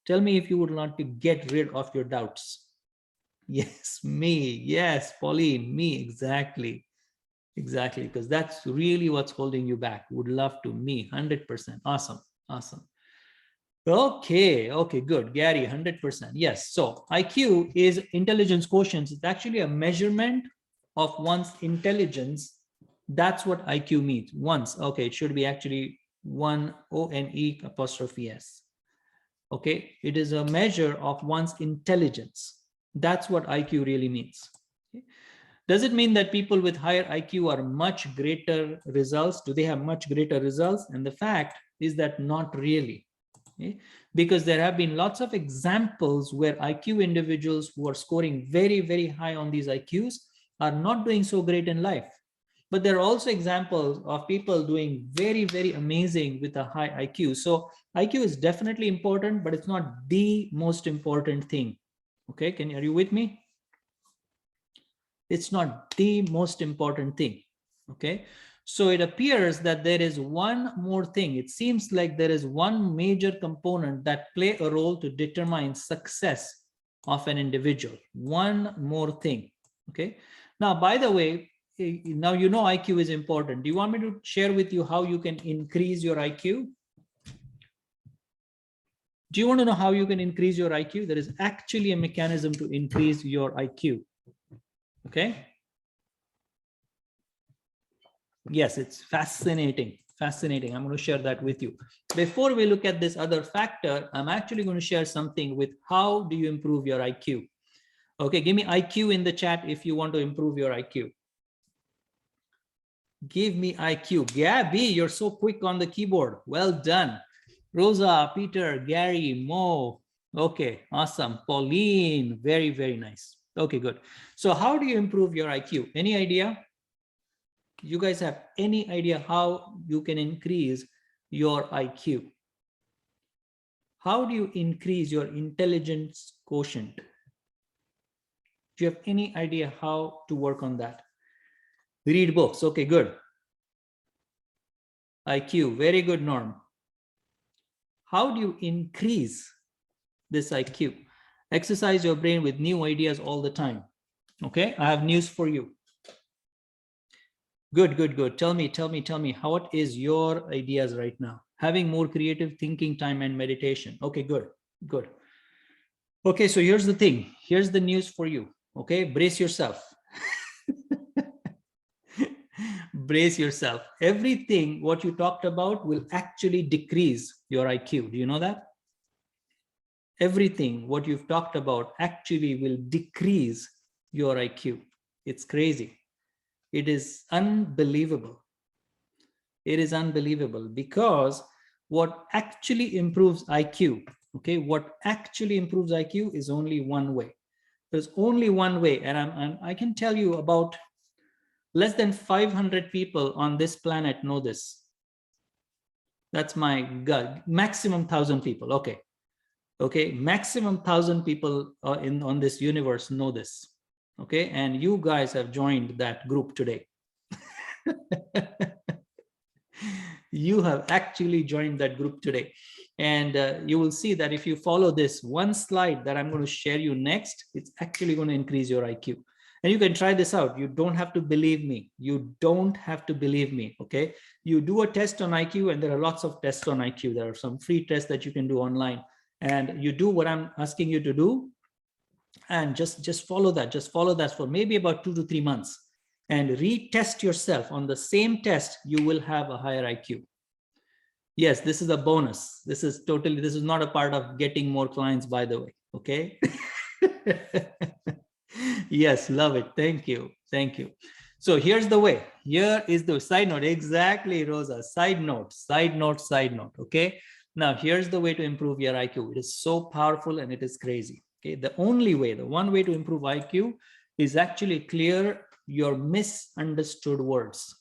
Tell me if you would want to get rid of your doubts. Yes, me. Yes, Pauline, me. Exactly. Exactly, because that's really what's holding you back. Would love to. Me, 100%. Awesome. Awesome. Okay. Okay, good. Gary, 100%. Yes. So IQ is intelligence quotient. It's actually a measurement of one's intelligence. That's what IQ means. Once. Okay, it should be actually 1 ONE''S. Okay, it is a measure of one's intelligence. That's what IQ really means. Okay. Does it mean that people with higher IQ are much greater results? Do they have much greater results? And the fact is that not really. Okay. Because there have been lots of examples where IQ individuals who are scoring very, very high on these IQs are not doing so great in life. But there are also examples of people doing very, very amazing with a high IQ. So IQ is definitely important, but it's not the most important thing. Okay, are you with me? It's not the most important thing. Okay, so it appears that there is one more thing. It seems like there is one major component that play a role to determine success of an individual. One more thing. Okay, now, by the way, now you know IQ is important. Do you want me to share with you how you can increase your IQ? Do you want to know how you can increase your IQ? There is actually a mechanism to increase your IQ. Okay. Yes, it's fascinating. Fascinating. I'm going to share that with you. Before we look at this other factor, I'm actually going to share something with how do you improve your IQ? Okay, give me IQ in the chat if you want to improve your IQ. Give me IQ. Gabby, you're so quick on the keyboard. Well done. Rosa, Peter, Gary, Mo. Okay, awesome. Pauline, very, very nice. Okay, good. So how do you improve your IQ? Any idea? You guys have any idea how you can increase your IQ? How do you increase your intelligence quotient? Do you have any idea how to work on that? Read books. Okay, good. IQ, very good, Norm. How do you increase this IQ? Exercise your brain with new ideas all the time. Okay, I have news for you. Good, good, good. Tell me, what is your ideas right now? Having more creative thinking time and meditation. Okay, good, good. Okay, so here's the thing. Here's the news for you. Okay, brace yourself. Brace yourself. Everything what you talked about will actually decrease your IQ. Do you know that? Everything what you've talked about actually will decrease your IQ. It's crazy. It is unbelievable. It is unbelievable because what actually improves IQ, okay, what actually improves IQ is only one way. There's only one way, and I can tell you about Less than 500 people on this planet know this. That's my gut. Maximum 1,000 people. Okay. Okay. Maximum 1,000 people on this universe know this. Okay. And you guys have joined that group today. You have actually joined that group today. And you will see that if you follow this one slide that I'm going to share you next, it's actually going to increase your IQ. And you can try this out. You don't have to believe me. You don't have to believe me. Okay. You do a test on IQ, and there are lots of tests on IQ. There are some free tests that you can do online, and you do what I'm asking you to do. And just follow that. Just follow that for maybe about 2 to 3 months, and retest yourself on the same test. You will have a higher IQ. Yes, this is a bonus. This is not a part of getting more clients, by the way. Okay. Yes, love it. Thank you. Thank you. So here's the way. Here is the side note. Exactly, Rosa. Side note, side note, side note. Okay. Now here's the way to improve your IQ. It is so powerful and it is crazy. Okay. The one way to improve IQ is actually clear your misunderstood words.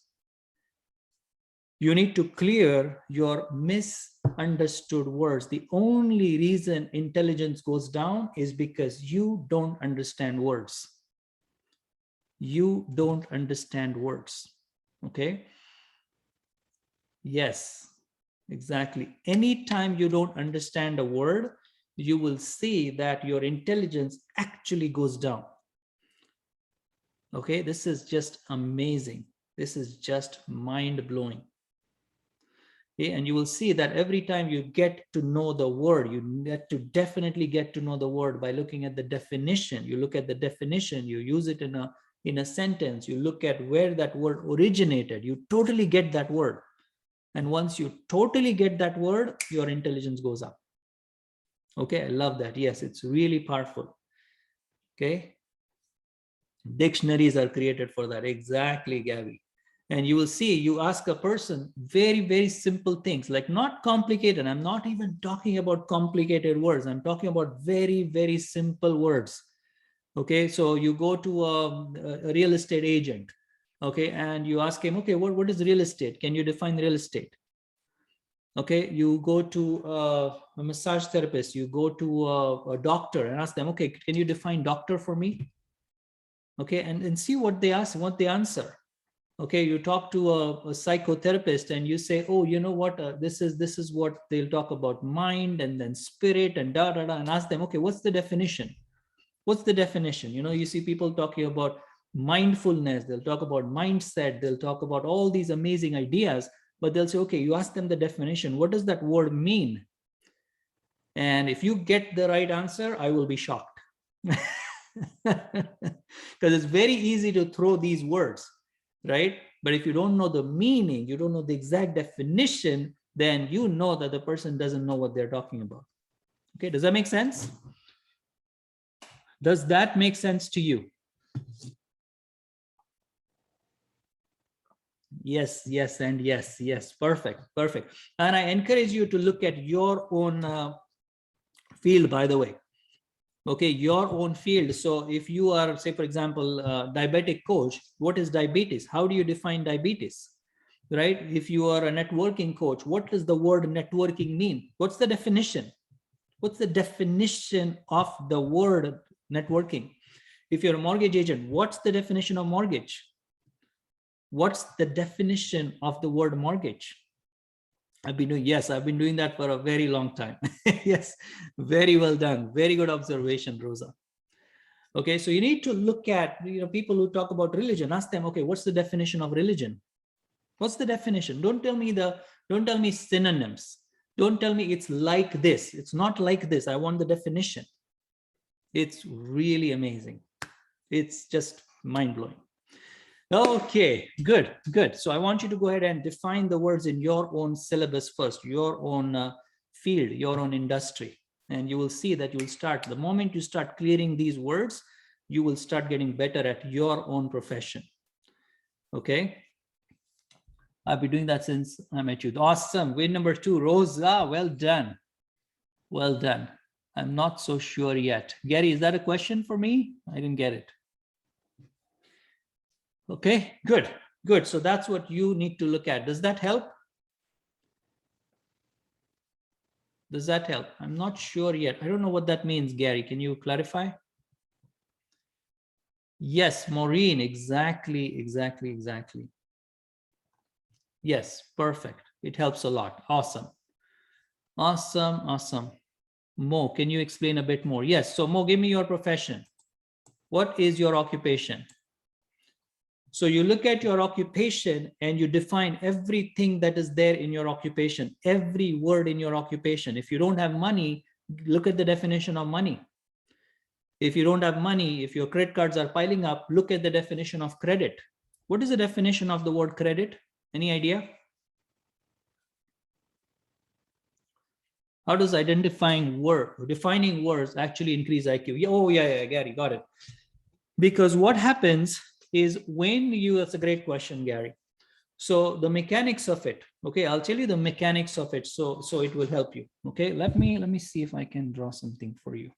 You need to clear your misunderstood words. The only reason intelligence goes down is because you don't understand words. You don't understand words. Okay? Yes, exactly. Anytime you don't understand a word, you will see that your intelligence actually goes down. Okay? This is just amazing. This is just mind-blowing. Okay, and you will see that every time you get to know the word, you definitely get to know the word by looking at the definition. You look at the definition, you use it in a sentence, you look at where that word originated, you totally get that word. And once you totally get that word, your intelligence goes up. Okay, I love that. Yes, it's really powerful. Okay. Dictionaries are created for that. Exactly, Gabby. And you will see, you ask a person very, very simple things, like not complicated. I'm not even talking about complicated words. I'm talking about very, very simple words. Okay, so you go to a real estate agent, okay, and you ask him, okay, what is real estate? Can you define real estate? Okay, you go to a massage therapist, you go to a doctor and ask them, okay, can you define doctor for me? Okay, and see what they ask, what they answer. Okay, you talk to a psychotherapist and you say, oh, you know what, this is what they'll talk about, mind and then spirit and da da da, and ask them, okay, what's the definition? What's the definition? You know, you see people talking about mindfulness, they'll talk about mindset, they'll talk about all these amazing ideas, but they'll say, okay, you ask them the definition, what does that word mean? And if you get the right answer, I will be shocked. Because it's very easy to throw these words, right? But if you don't know the meaning, you don't know the exact definition, then you know that the person doesn't know what they're talking about. Okay, does that make sense? Does that make sense to you? Yes, yes, and yes, yes. Perfect, perfect. And I encourage you to look at your own field, by the way. Okay, your own field. So if you are, say, for example, diabetic coach, what is diabetes? How do you define diabetes? Right? If you are a networking coach, what does the word networking mean? What's the definition? What's the definition of the word networking? If you're a mortgage agent, what's the definition of mortgage? What's the definition of the word mortgage? I've been doing that for a very long time. Yes, very well done. Very good observation, Rosa. Okay, so you need to look at, people who talk about religion, ask them, okay, what's the definition of religion? What's the definition? Don't tell me synonyms. Don't tell me it's like this. It's not like this. I want the definition. It's really amazing. It's just mind-blowing. Okay, good. So I want you to go ahead and define the words in your own syllabus first, your own field, your own industry. And you will see that you will start, the moment you start clearing these words, you will start getting better at your own profession. Okay. I've been doing that since I met you. Awesome. Win number 2, Rosa. Well done. Well done. I'm not so sure yet. Gary, is that a question for me? I didn't get it. Okay, good, good. So that's what you need to look at. Does that help? Does that help? I'm not sure yet. I don't know what that means, Gary. Can you clarify? Yes, Maureen, exactly, exactly, exactly. Yes, perfect. It helps a lot. Awesome. Awesome, awesome. Mo, can you explain a bit more? Yes, so Mo, give me your profession. What is your occupation? So you look at your occupation and you define everything that is there in your occupation, every word in your occupation. If you don't have money, look at the definition of money. If you don't have money, if your credit cards are piling up, look at the definition of credit. What is the definition of the word credit? Any idea? How does defining words actually increase IQ? Oh, yeah, Gary, got it. Because what happens is when you, that's a great question, Gary. So the mechanics of it, okay, I'll tell you the mechanics of it. So it will help you. Okay, let me see if I can draw something for you.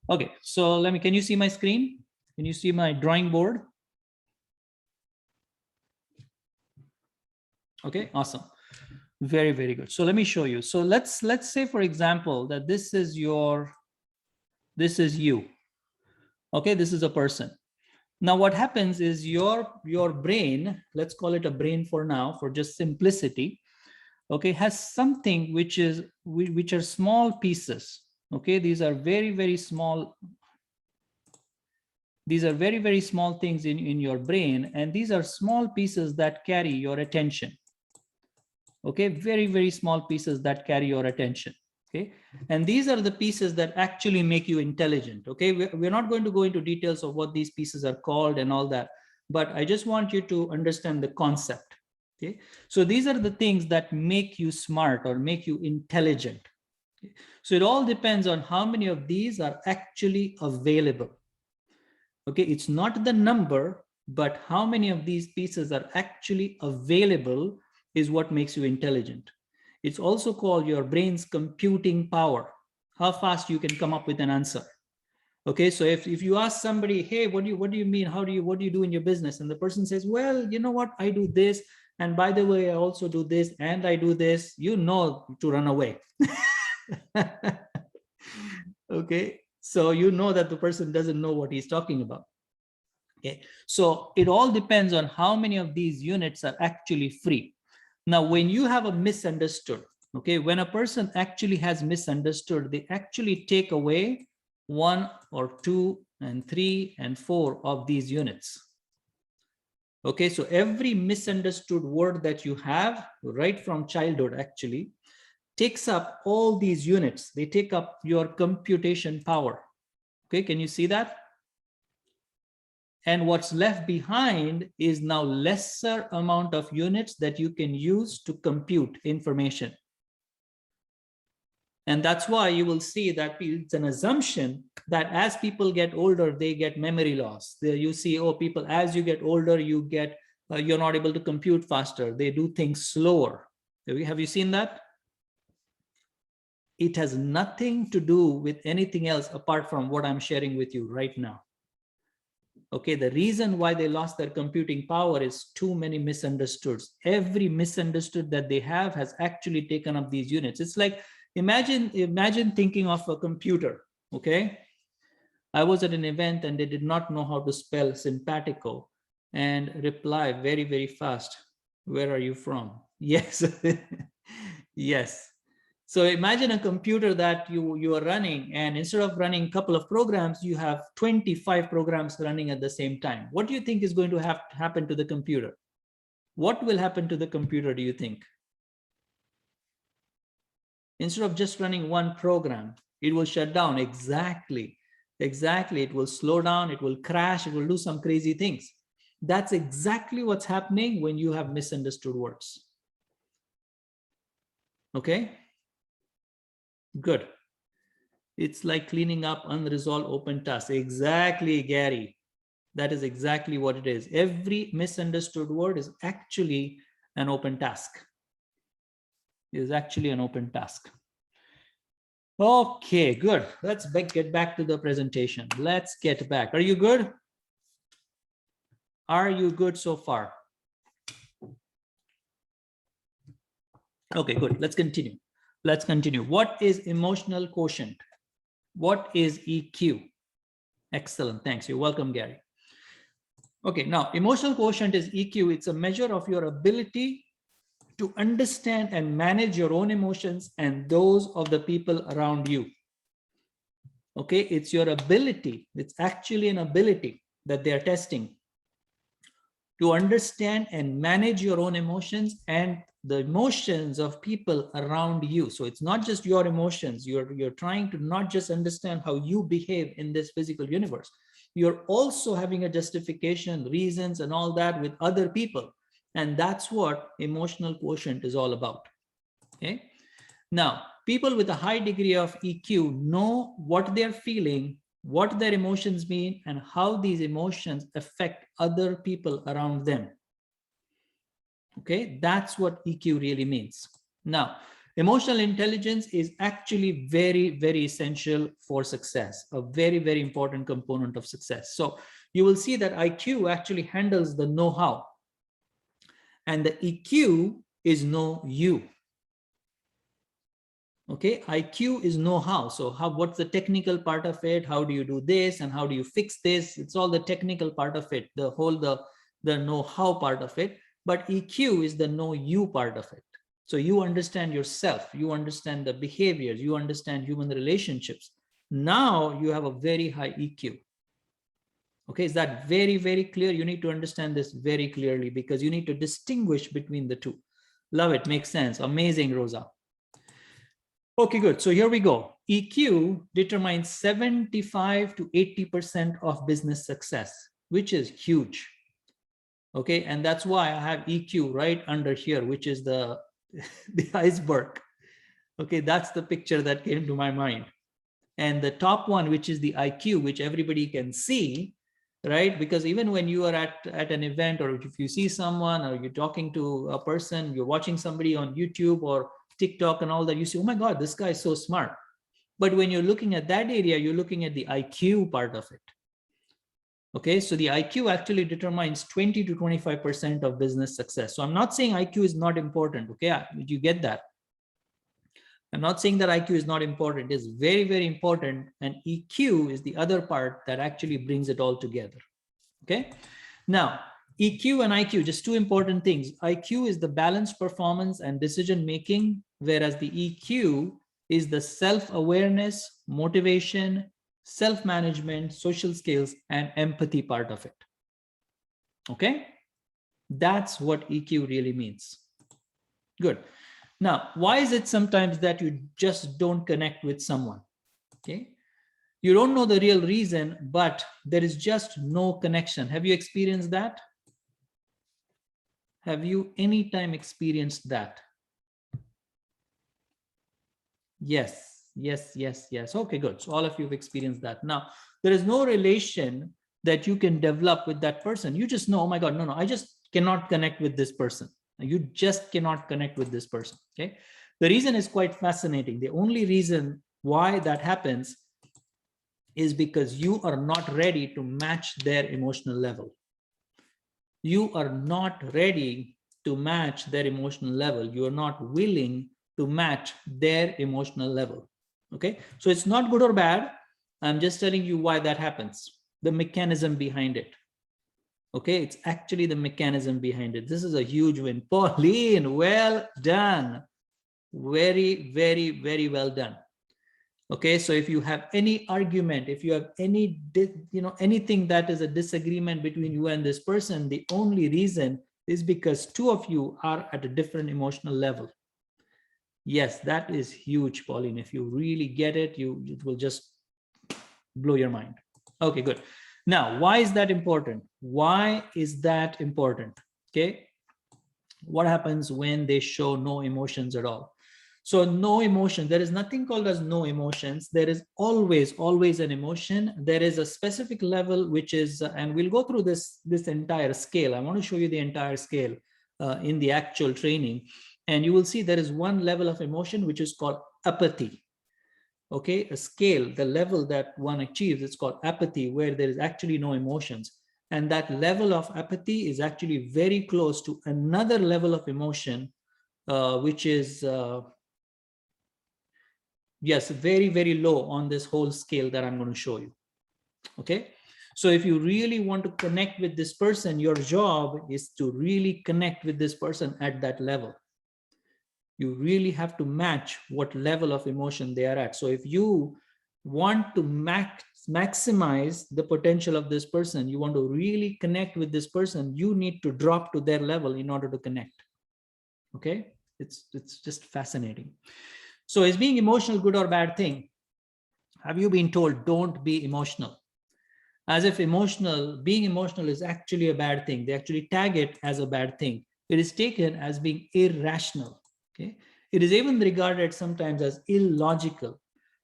Okay, so can you see my screen? Can you see my drawing board? Okay, awesome. Very, very good. So let me show you. So let's say, for example, that this is you. Okay, this is a person. Now what happens is your brain, let's call it a brain for now, for just simplicity, okay, has something which are small pieces. Okay, these are very, very small. These are very, very small things in your brain, and these are small pieces that carry your attention. Okay, very, very small pieces that carry your attention. Okay, and these are the pieces that actually make you intelligent. Okay, we're not going to go into details of what these pieces are called and all that, but I just want you to understand the concept. Okay, so these are the things that make you smart or make you intelligent. Okay? So it all depends on how many of these are actually available. Okay, it's not the number, but how many of these pieces are actually available is what makes you intelligent. It's also called your brain's computing power, how fast you can come up with an answer. Okay, so if you ask somebody, hey, what do you mean? What do you do in your business? And the person says, well, you know what, I do this. And by the way, I also do this and I do this, you know, to run away. Okay, so you know that the person doesn't know what he's talking about. Okay, so it all depends on how many of these units are actually free. Now, when you have a misunderstood, okay, when a person actually has misunderstood, they actually take away 1 or 2 and 3 and 4 of these units. Okay, so every misunderstood word that you have right from childhood actually takes up all these units. They take up your computation power. Okay, can you see that? And what's left behind is now lesser amount of units that you can use to compute information. And that's why you will see that it's an assumption that as people get older, they get memory loss. There you see, oh, people, as you get older, you're not able to compute faster. They do things slower. Have you seen that? It has nothing to do with anything else apart from what I'm sharing with you right now. Okay, the reason why they lost their computing power is too many misunderstoods. Every misunderstood that they have has actually taken up these units. It's like, imagine thinking of a computer, okay? I was at an event and they did not know how to spell simpatico and reply very, very fast. Where are you from? Yes, yes. So imagine a computer that you are running, and instead of running a couple of programs, you have 25 programs running at the same time. What do you think is going to happen to the computer? What will happen to the computer, do you think? Instead of just running one program, it will shut down. Exactly. It will slow down, it will crash, it will do some crazy things. That's exactly what's happening when you have misunderstood words. Okay? Good. It's like cleaning up unresolved open tasks. Exactly, Gary. That is exactly what it is. Every misunderstood word is actually an open task. It is actually an open task. Okay, good. Let's get back to the presentation. Let's get back. Are you good? Are you good so far? Okay, good. Let's continue. Let's continue. What is emotional quotient? What is EQ? Excellent. Thanks. You're welcome, Gary. Okay, now emotional quotient is EQ. It's a measure of your ability to understand and manage your own emotions and those of the people around you. Okay, it's your ability. It's actually an ability that they're testing to understand and manage your own emotions and the emotions of people around you. So it's not just your emotions. You're trying to not just understand how you behave in this physical universe. You're also having a justification, reasons, and all that with other people. And that's what emotional quotient is all about. Okay. Now, people with a high degree of EQ know what they're feeling, what their emotions mean, and how these emotions affect other people around them. Okay, that's what EQ really means. Now, emotional intelligence is actually very, very essential for success, a very, very important component of success. So you will see that IQ actually handles the know-how, and the EQ is know you. Okay, IQ is know-how. So what's the technical part of it? How do you do this and how do you fix this? It's all the technical part of it, the know-how part of it. But EQ is the know you part of it. So you understand yourself, you understand the behaviors, you understand human relationships. Now you have a very high EQ. Okay, is that very, very clear? You need to understand this very clearly because you need to distinguish between the two. Love it, makes sense. Amazing, Rosa. Okay, good. So here we go. EQ determines 75 to 80% of business success, which is huge. Okay, and that's why I have EQ right under here, which is the iceberg. Okay, that's the picture that came to my mind. And the top one, which is the IQ, which everybody can see, right? Because even when you are at an event, or if you see someone, or you're talking to a person, you're watching somebody on YouTube or TikTok and all that, you say, oh my God, this guy is so smart. But when you're looking at that area, you're looking at the IQ part of it. Okay, so the IQ actually determines 20 to 25% of business success. So I'm not saying IQ is not important. Okay, you get that. I'm not saying that IQ is not important. It's very, very important. And EQ is the other part that actually brings it all together. Okay, now EQ and IQ, just two important things. IQ is the balanced performance and decision making, whereas the EQ is the self-awareness, motivation, self-management, social skills, and empathy part of it. Okay, that's what EQ really means. Good. Now, why is it sometimes that you just don't connect with someone? Okay, you don't know the real reason, but there is just no connection. Have you experienced that? Have you anytime experienced that? Yes, yes, yes, yes. Okay, good. So all of you have experienced that. Now, there is no relation that you can develop with that person. You just know, oh my God, no, I just cannot connect with this person. You just cannot connect with this person. Okay. The reason is quite fascinating. The only reason why that happens is because you are not ready to match their emotional level. You are not ready to match their emotional level. You are not willing to match their emotional level. Okay, so it's not good or bad. I'm just telling you why that happens, the mechanism behind it. Okay, it's actually the mechanism behind it. This is a huge win. Pauline, well done. Very, very, very well done. Okay, so if you have any argument, if you have any, anything that is a disagreement between you and this person, the only reason is because two of you are at a different emotional level. Yes, that is huge, Pauline. If you really get it, it will just blow your mind. Okay, good. Now, why is that important? Why is that important? Okay, what happens when they show no emotions at all? So no emotion, there is nothing called as no emotions. There is always an emotion. There is a specific level, which is, and we'll go through this entire scale. I want to show you the entire scale in the actual training. And you will see there is one level of emotion, which is called apathy. okay, a scale, the level that one achieves, it's called apathy, where there is actually no emotions. And that level of apathy is actually very close to another level of emotion, which is, yes, very, very low on this whole scale that I'm going to show you. Okay. So if you really want to connect with this person, your job is to really connect with this person at that level. You really have to match what level of emotion they are at. So if you want to maximize the potential of this person, you want to really connect with this person, you need to drop to their level in order to connect. Okay, it's just fascinating. So is being emotional good or bad thing? Have you been told don't be emotional? As if being emotional is actually a bad thing. They actually tag it as a bad thing. It is taken as being irrational. Okay, it is even regarded sometimes as illogical.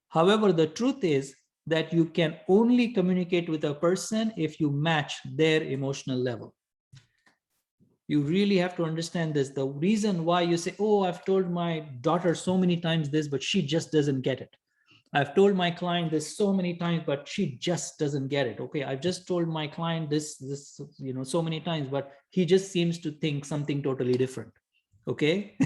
However, the truth is that you can only communicate with a person if you match their emotional level. You really have to understand this. The reason why you say, oh, I've told my daughter so many times this, but she just doesn't get it. I've told my client this so many times, but she just doesn't get it. Okay, I've just told my client this, so many times, but he just seems to think something totally different. Okay.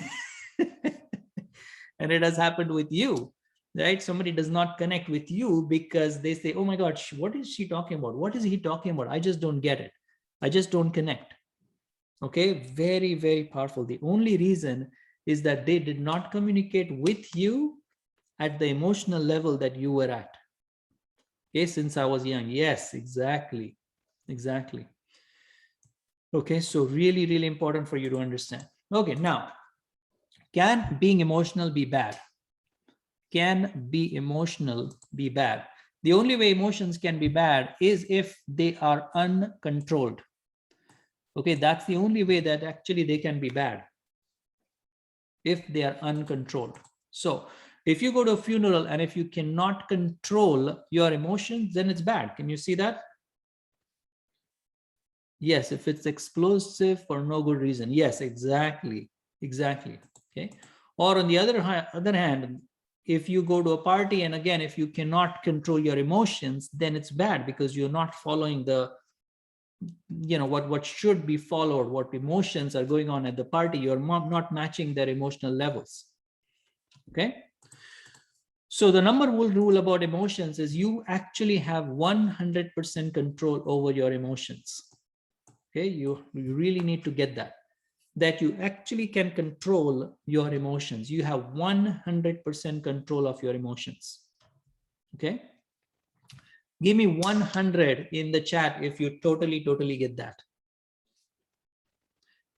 And it has happened with you, right? Somebody does not connect with you because they say, oh my God, what is she talking about? What is he talking about? I just don't get it. I just don't connect. Okay, very, very powerful. The only reason is that they did not communicate with you at the emotional level that you were at. Okay, since I was young. Yes, exactly. Exactly. Okay, so really, really important for you to understand. Okay, now, can being emotional be bad? Can be emotional be bad? The only way emotions can be bad is if they are uncontrolled. Okay, that's the only way that actually they can be bad, if they are uncontrolled. So if you go to a funeral and if you cannot control your emotions, then it's bad. Can you see that? Yes, if it's explosive for no good reason. Yes, exactly. Exactly. Okay. Or on the other hand, if you go to a party and again, if you cannot control your emotions, then it's bad because you're not following the, what should be followed, what emotions are going on at the party. You're not matching their emotional levels. Okay. So the number one rule about emotions is you actually have 100% control over your emotions. Okay, you really need to get that you actually can control your emotions. You have 100% control of your emotions. Okay, give me 100 in the chat if you totally get that.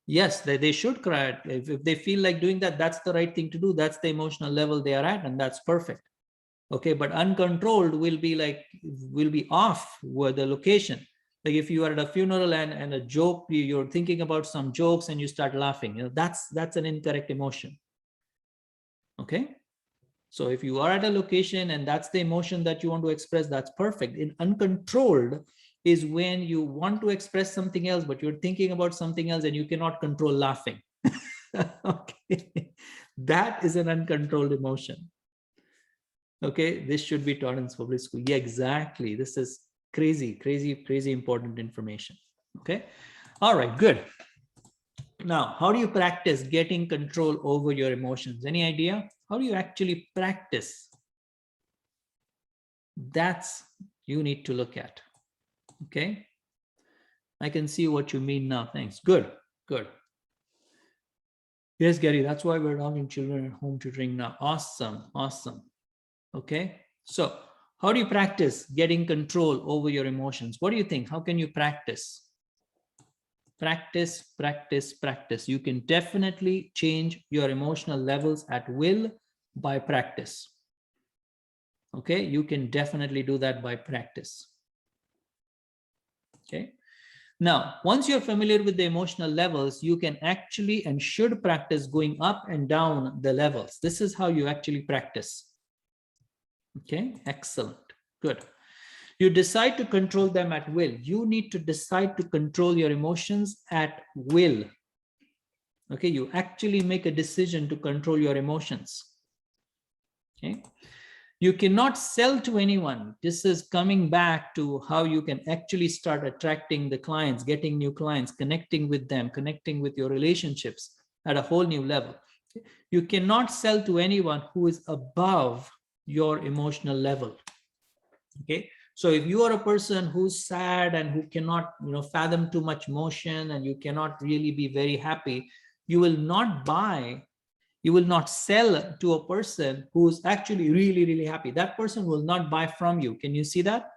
Yes, they should cry. If they feel like doing that, that's the right thing to do. That's the emotional level they are at, and that's perfect. Okay, but uncontrolled will be off with the location. Like if you are at a funeral and a joke, you're thinking about some jokes and you start laughing, that's an incorrect emotion. Okay, so if you are at a location and that's the emotion that you want to express, that's perfect. In uncontrolled is when you want to express something else, but you're thinking about something else and you cannot control laughing. Okay, that is an uncontrolled emotion. Okay, this should be taught in public school. Yeah, exactly. This is crazy important information. Okay, all right, good. Now, how do you practice getting control over your emotions? Any idea? How do you actually practice? That's you need to look at. Okay, I can see what you mean now. Thanks. Good. Yes, Gary, that's why we're talking children at home tutoring now. Awesome. Okay, so how do you practice getting control over your emotions? What do you think? How can you practice? Practice. You can definitely change your emotional levels at will by practice. Okay, you can definitely do that by practice. Okay, now once you're familiar with the emotional levels, you can actually and should practice going up and down the levels. This is how you actually practice. Okay, excellent, good. You decide to control them at will. You need to decide to control your emotions at will. Okay, you actually make a decision to control your emotions. Okay, You cannot sell to anyone. This is coming back to how you can actually start attracting the clients, getting new clients, connecting with them, connecting with your relationships at a whole new level. You cannot sell to anyone who is above your emotional level. Okay. So if you are a person who's sad and who cannot, fathom too much motion, and you cannot really be very happy, you will not buy. You will not sell to a person who's actually really, really happy. That person will not buy from you. Can you see that?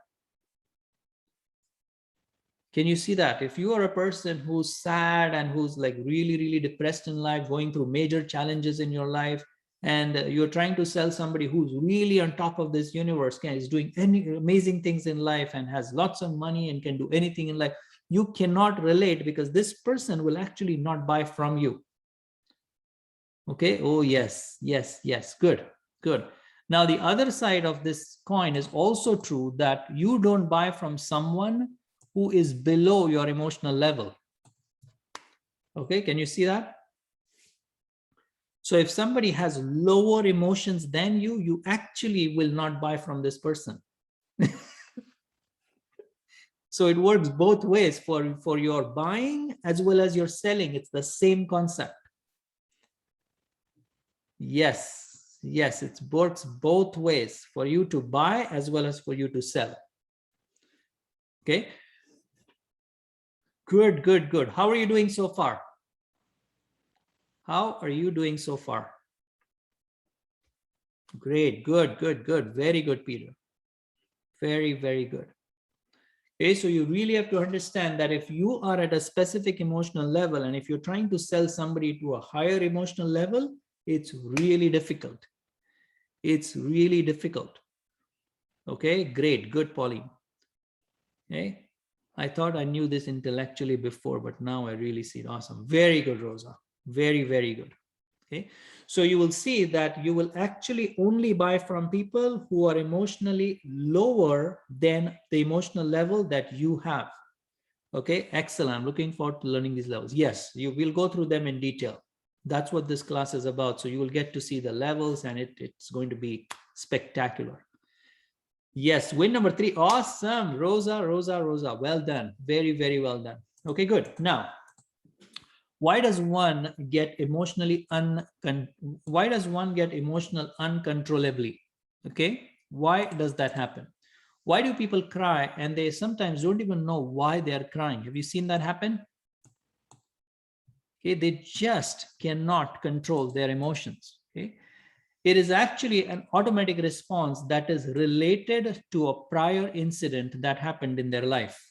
Can you see that? If you are a person who's sad and who's like really, really depressed in life, going through major challenges in your life, and you're trying to sell somebody who's really on top of this universe, is doing any amazing things in life and has lots of money and can do anything in life, you cannot relate, because this person will actually not buy from you. Okay. Oh, yes, yes, yes. Good, good. Now, the other side of this coin is also true, that you don't buy from someone who is below your emotional level. Okay. Can you see that? So if somebody has lower emotions than you, you actually will not buy from this person. So it works both ways for your buying as well as your selling. It's the same concept. Yes, yes, it works both ways, for you to buy as well as for you to sell. Okay. Good, good, good. How are you doing so far? How are you doing so far? Great, good, good, good. Very good, Peter. Very, very good. Okay, so you really have to understand that if you are at a specific emotional level, and if you're trying to sell somebody to a higher emotional level, it's really difficult. It's really difficult. Okay, great, good, Pauline. Okay, I thought I knew this intellectually before, but now I really see it. Awesome. Very good, Rosa. Very, very good. Okay, so you will see that you will actually only buy from people who are emotionally lower than the emotional level that you have. Okay, excellent. I'm looking forward to learning these levels. Yes, you will go through them in detail. That's what this class is about. So you will get to see the levels, and it's going to be spectacular. Yes, win number 3. Awesome. Rosa, Rosa, Rosa. Well done. Very, very well done. Okay, good. Now, why does one get emotional uncontrollably? Okay, why does that happen? Why do people cry and they sometimes don't even know why they are crying? Have you seen that happen? Okay, they just cannot control their emotions. Okay, it is actually an automatic response that is related to a prior incident that happened in their life.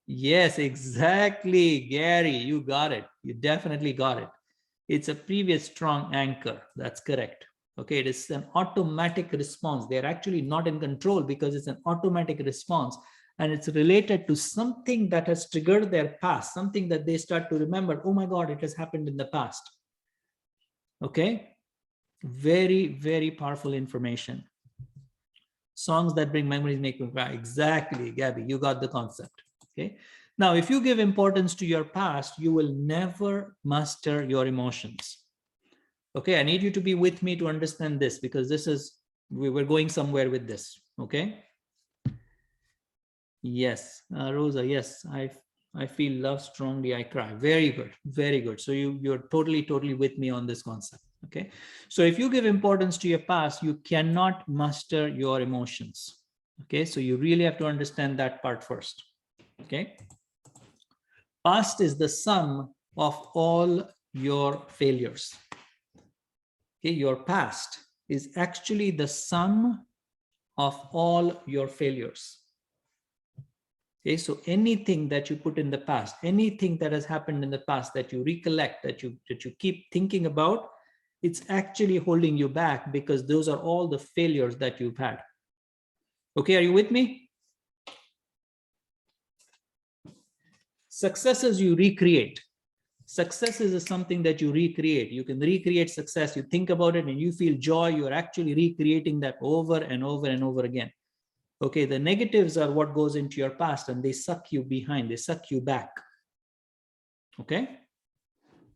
Yes, exactly, Gary, you got it. You definitely got it. It's a previous strong anchor. That's correct. Okay, it is an automatic response. They're actually not in control because it's an automatic response, and it's related to something that has triggered their past, something that they start to remember. Oh my God, it has happened in the past. Okay, very, very powerful information. Songs that bring memories make me cry. Exactly, Gabby, you got the concept. Okay. Now, if you give importance to your past, you will never master your emotions. Okay, I need you to be with me to understand this, because this is, we were going somewhere with this. Okay. Yes, Rosa, yes, I feel love strongly, I cry. Very good, very good. So you're totally with me on this concept. Okay, so if you give importance to your past, you cannot master your emotions. Okay, so you really have to understand that part first. Okay, past is the sum of all your failures. Okay, your past is actually the sum of all your failures. Okay, so anything that you put in the past, anything that has happened in the past that you recollect, that you keep thinking about, it's actually holding you back, because those are all the failures that you've had. Okay, are you with me? Successes you recreate. Success is something that you recreate. You can recreate success. You think about it and you feel joy. You're actually recreating that over and over and over again. Okay, the negatives are what goes into your past, and they suck you behind, they suck you back. Okay,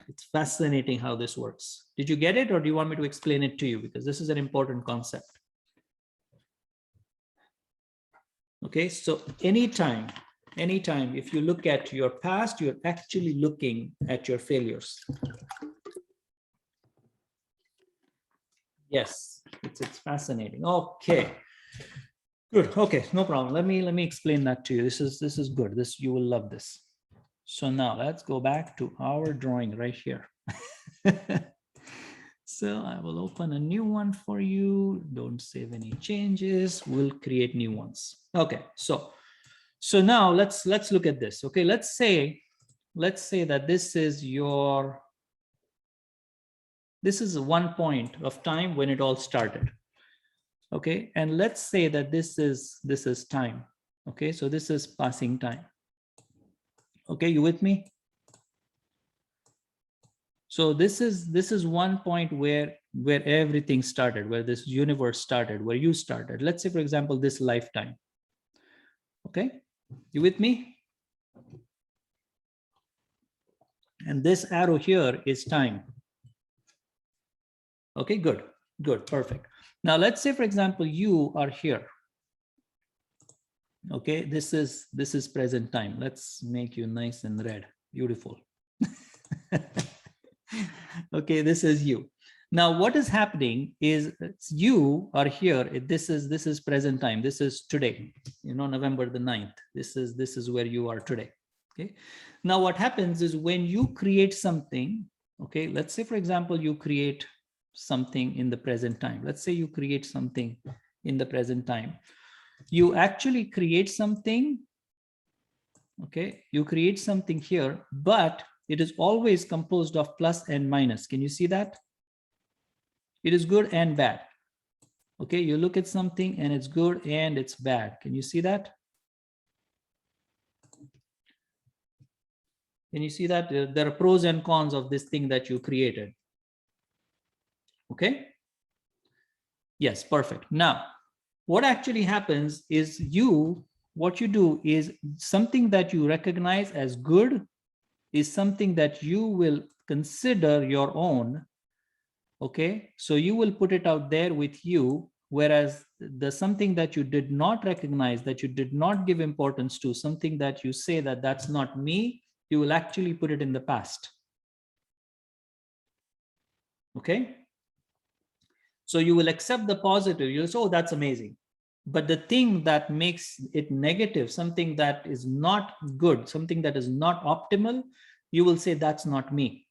it's fascinating how this works. Did you get it, or do you want me to explain it to you? Because this is an important concept. Okay, so anytime if you look at your past, you're actually looking at your failures. Yes, it's fascinating. Okay, good. Okay, no problem. Let me explain that to you. This is good. This, you will love this. So now let's go back to our drawing right here. So I will open a new one for you. Don't save any changes. We'll create new ones. Okay, so now let's look at this. Okay, let's say that this is one point of time when it all started. Okay, and let's say that this is time. Okay, so this is passing time. Okay, you with me? So this is one point where everything started, where this universe started, where you started. Let's say, for example, this lifetime. Okay, you with me? And this arrow here is time. Okay, good, perfect. Now let's say, for example, you are here. Okay, this is present time. Let's make you nice and red. Beautiful. Okay, this is you. Now what is happening is you are here. This is present time. This is today, November the 9th. This is where you are today. Okay, now what happens is when you create something, okay, let's say, for example, you create something in the present time. Let's say you create something in the present time. You actually create something, okay, you create something here, but it is always composed of plus and minus. Can you see that? It is good and bad. Okay, you look at something and it's good and it's bad. Can you see that? Can you see that? There are pros and cons of this thing that you created. Okay. Yes, perfect. Now, what actually happens is what you do is something that you recognize as good is something that you will consider your own. Okay, so you will put it out there with you, whereas the something that you did not recognize, that you did not give importance to, something that you say that that's not me, you will actually put it in the past. Okay, so you will accept the positive. You'll say, oh, that's amazing. But the thing that makes it negative, something that is not good, something that is not optimal, you will say that's not me.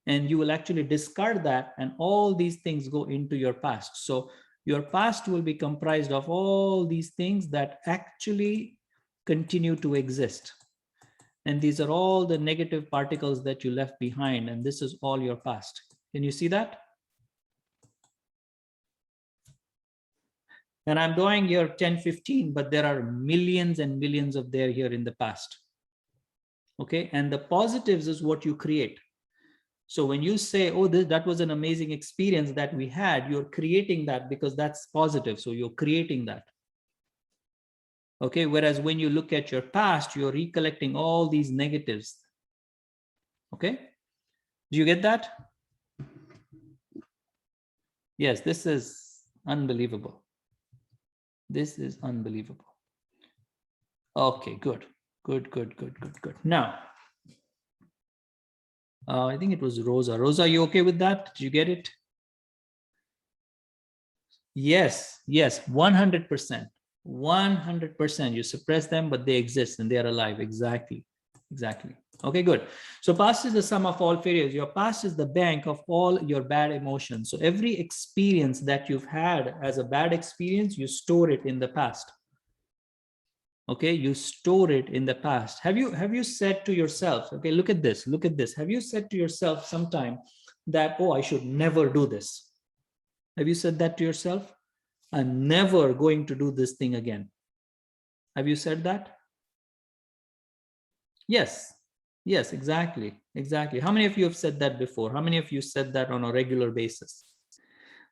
And you will actually discard that, and all these things go into your past. So your past will be comprised of all these things that actually continue to exist. And these are all the negative particles that you left behind, and this is all your past. Can you see that? And I'm drawing here 10, 15, but there are millions and millions of there here in the past. Okay, and the positives is what you create. So when you say, oh, that was an amazing experience that we had, you're creating that because that's positive. So you're creating that. Okay, whereas when you look at your past, you're recollecting all these negatives. Okay, do you get that? Yes, this is unbelievable. This is unbelievable. Okay, good. Now, I think it was Rosa. Rosa, you okay with that? Did you get it? Yes, 100%. 100%. You suppress them, but they exist and they are alive. Exactly. Okay, good. So past is the sum of all failures. Your past is the bank of all your bad emotions. So every experience that you've had as a bad experience, you store it in the past. Okay, you store it in the past. Have you said to yourself, okay, look at this. Have you said to yourself sometime that, oh, I should never do this? Have you said that to yourself? I'm never going to do this thing again. Have you said that? Yes, exactly. How many of you have said that before? How many of you said that on a regular basis?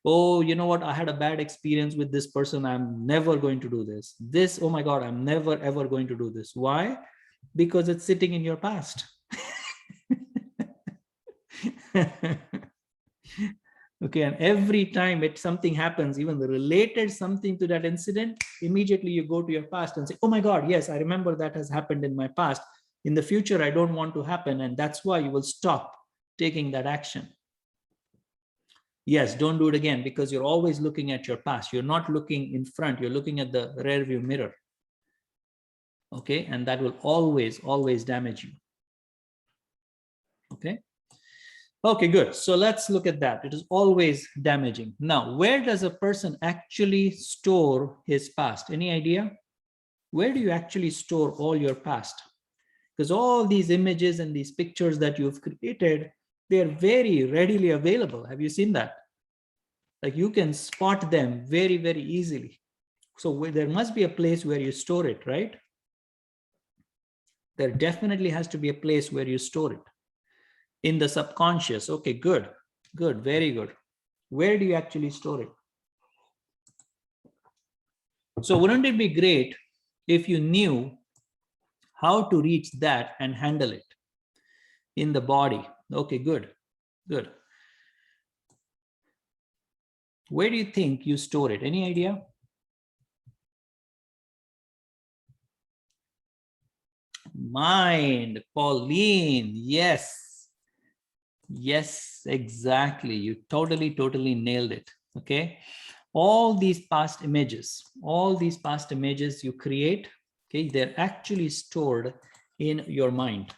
Oh, you know what? I had a bad experience with this person. I'm never going to do this. Oh my God, I'm never, ever going to do this. Why? Because it's sitting in your past. Okay, and every time something happens, even the related something to that incident, immediately you go to your past and say, oh my God, yes, I remember that has happened in my past. In the future, I don't want to happen. And that's why you will stop taking that action. Yes, don't do it again, because you're always looking at your past. You're not looking in front. You're looking at the rear view mirror. Okay, and that will always, always damage you. Okay. Okay, good. So let's look at that. It is always damaging. Now, where does a person actually store his past? Any idea? Where do you actually store all your past? Because all these images and these pictures that you've created, they're very readily available. Have you seen that? Like you can spot them very, very easily. So there must be a place where you store it, right? There definitely has to be a place where you store it. In the subconscious. Okay, good, good, very good. Where do you actually store it? So wouldn't it be great if you knew how to reach that and handle it in the body? Okay, good, good. Where do you think you store it? Any idea? Mind, Pauline, yes. Yes, exactly. You totally, totally nailed it. Okay. All these past images you create, okay, they're actually stored in your mind.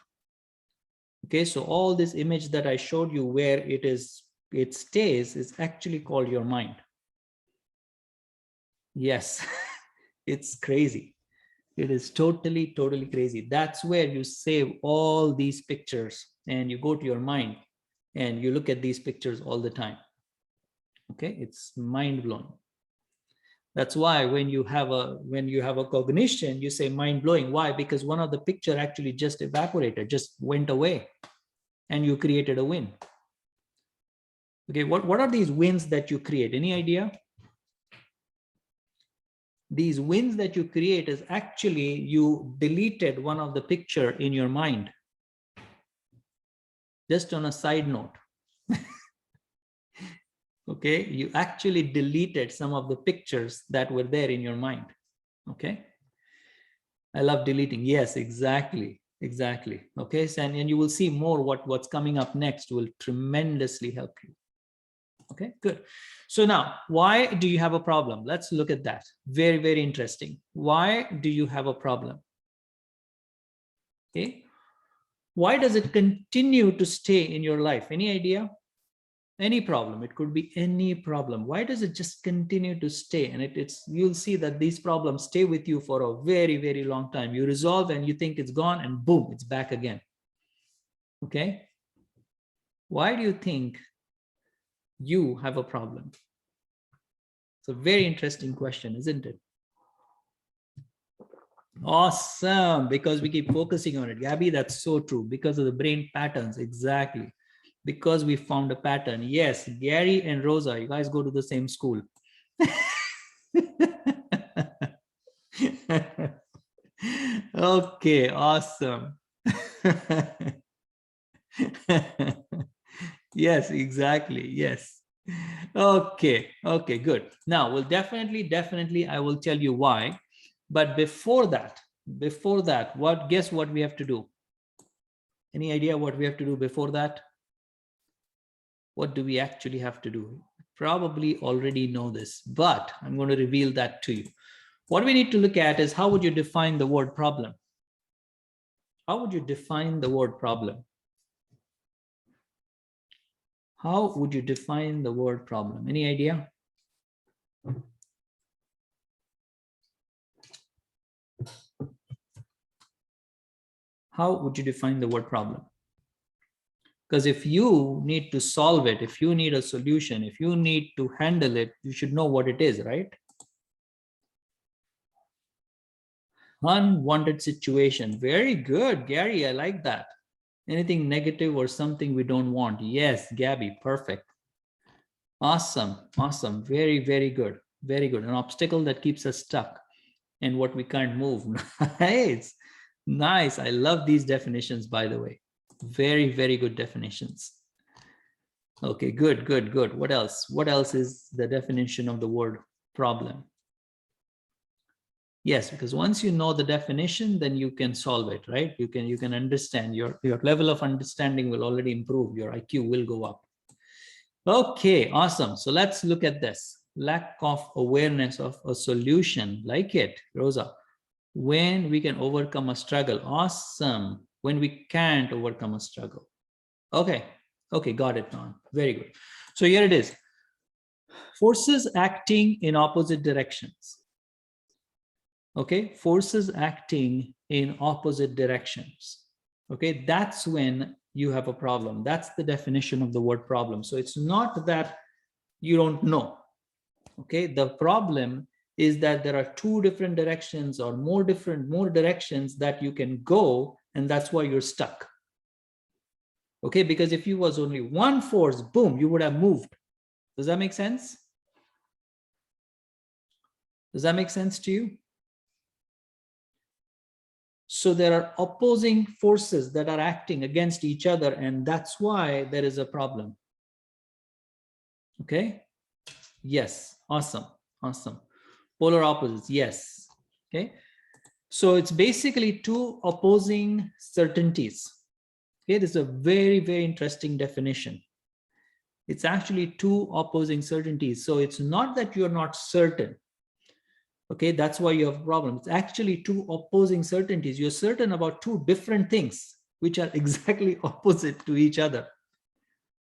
Okay, so all this image that I showed you where it stays is actually called your mind. Yes, it's crazy. It is totally, totally crazy. That's where you save all these pictures and you go to your mind and you look at these pictures all the time. Okay, it's mind-blowing. That's why when you have a cognition, you say mind-blowing. Why? Because one of the picture actually just evaporated, just went away, and you created a win. Okay, what are these wins that you create? Any idea? These wins that you create is actually you deleted one of the picture in your mind. Just on a side note. Okay, you actually deleted some of the pictures that were there in your mind. Okay, I love deleting. Yes, exactly, exactly. Okay, so, and you will see more what's coming up next will tremendously help you. Okay, good. So now, why do you have a problem? Let's look at that. Very, very interesting. Why do you have a problem? Okay, why does it continue to stay in your life? Any idea? Any problem, it could be any problem. Why does it just continue to stay? And you'll see that these problems stay with you for a very, very long time. You resolve and you think it's gone and boom, it's back again. Okay, why do you think you have a problem? It's a very interesting question, isn't it? Awesome, because we keep focusing on it. Gabby, that's so true, because of the brain patterns. Exactly, because we found a pattern. Yes, Gary and Rosa, you guys go to the same school. Okay, awesome. Yes, exactly. Yes. Okay, okay, good. Now, we'll definitely, I will tell you why. But before that, guess what we have to do? Any idea what we have to do before that? What do we actually have to do? Probably already know this, but I'm going to reveal that to you. What we need to look at is how would you define the word problem? How would you define the word problem? How would you define the word problem? Any idea? How would you define the word problem? Because if you need to solve it, if you need a solution, if you need to handle it, you should know what it is, right? Unwanted situation. Very good, Gary. I like that. Anything negative or something we don't want. Yes, Gabby, perfect. Awesome, awesome. Very, very good. Very good. An obstacle that keeps us stuck and what we can't move. Nice, nice. I love these definitions, by the way. Very, very good definitions. Okay, good, good, good. What else? What else is the definition of the word problem? Yes, because once you know the definition, then you can solve it, right? You can understand. Your level of understanding will already improve. Your IQ will go up. Okay, awesome. So let's look at this. Lack of awareness of a solution. Like it, Rosa. When we can overcome a struggle. Awesome. When we can't overcome a struggle. Okay, okay, got it, Don. Very good. So here it is. Forces acting in opposite directions. Okay, forces acting in opposite directions. Okay, that's when you have a problem. That's the definition of the word problem. So it's not that you don't know. Okay, the problem is that there are two different directions or more directions that you can go, and that's why you're stuck. Okay, because if you was only one force, boom, you would have moved. Does that make sense? Does that make sense to you? So there are opposing forces that are acting against each other, and that's why there is a problem. Okay. Yes. Awesome. Awesome. Polar opposites. Yes. Okay. So it's basically two opposing certainties. Okay. This is a very, very interesting definition. It's actually two opposing certainties. So it's not that you're not certain. Okay, that's why you have a problem. It's actually two opposing certainties. You're certain about two different things, which are exactly opposite to each other.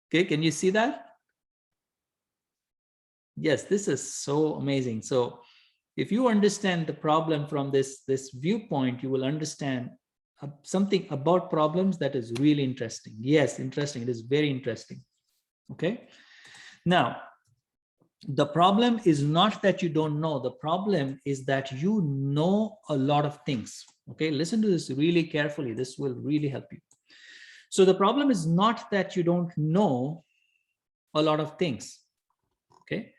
Okay, can you see that? Yes, this is so amazing. So if you understand the problem from this viewpoint, you will understand something about problems that is really interesting. Yes, interesting. It is very interesting. Okay, now, the problem is not that you don't know. The problem is that you know a lot of things. Okay, listen to this really carefully. This will really help you. So the problem is not that you don't know a lot of things. Okay,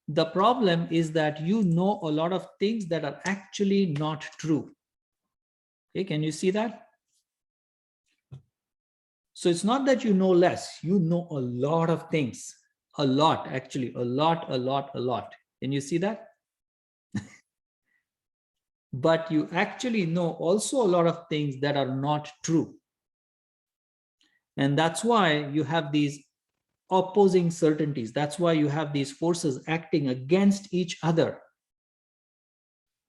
the problem is that you know a lot of things that are actually not true. Okay, can you see that? So it's not that you know less. You know a lot of things. A lot, actually, a lot. Can you see that? But you actually know also a lot of things that are not true. And that's why you have these opposing certainties. That's why you have these forces acting against each other.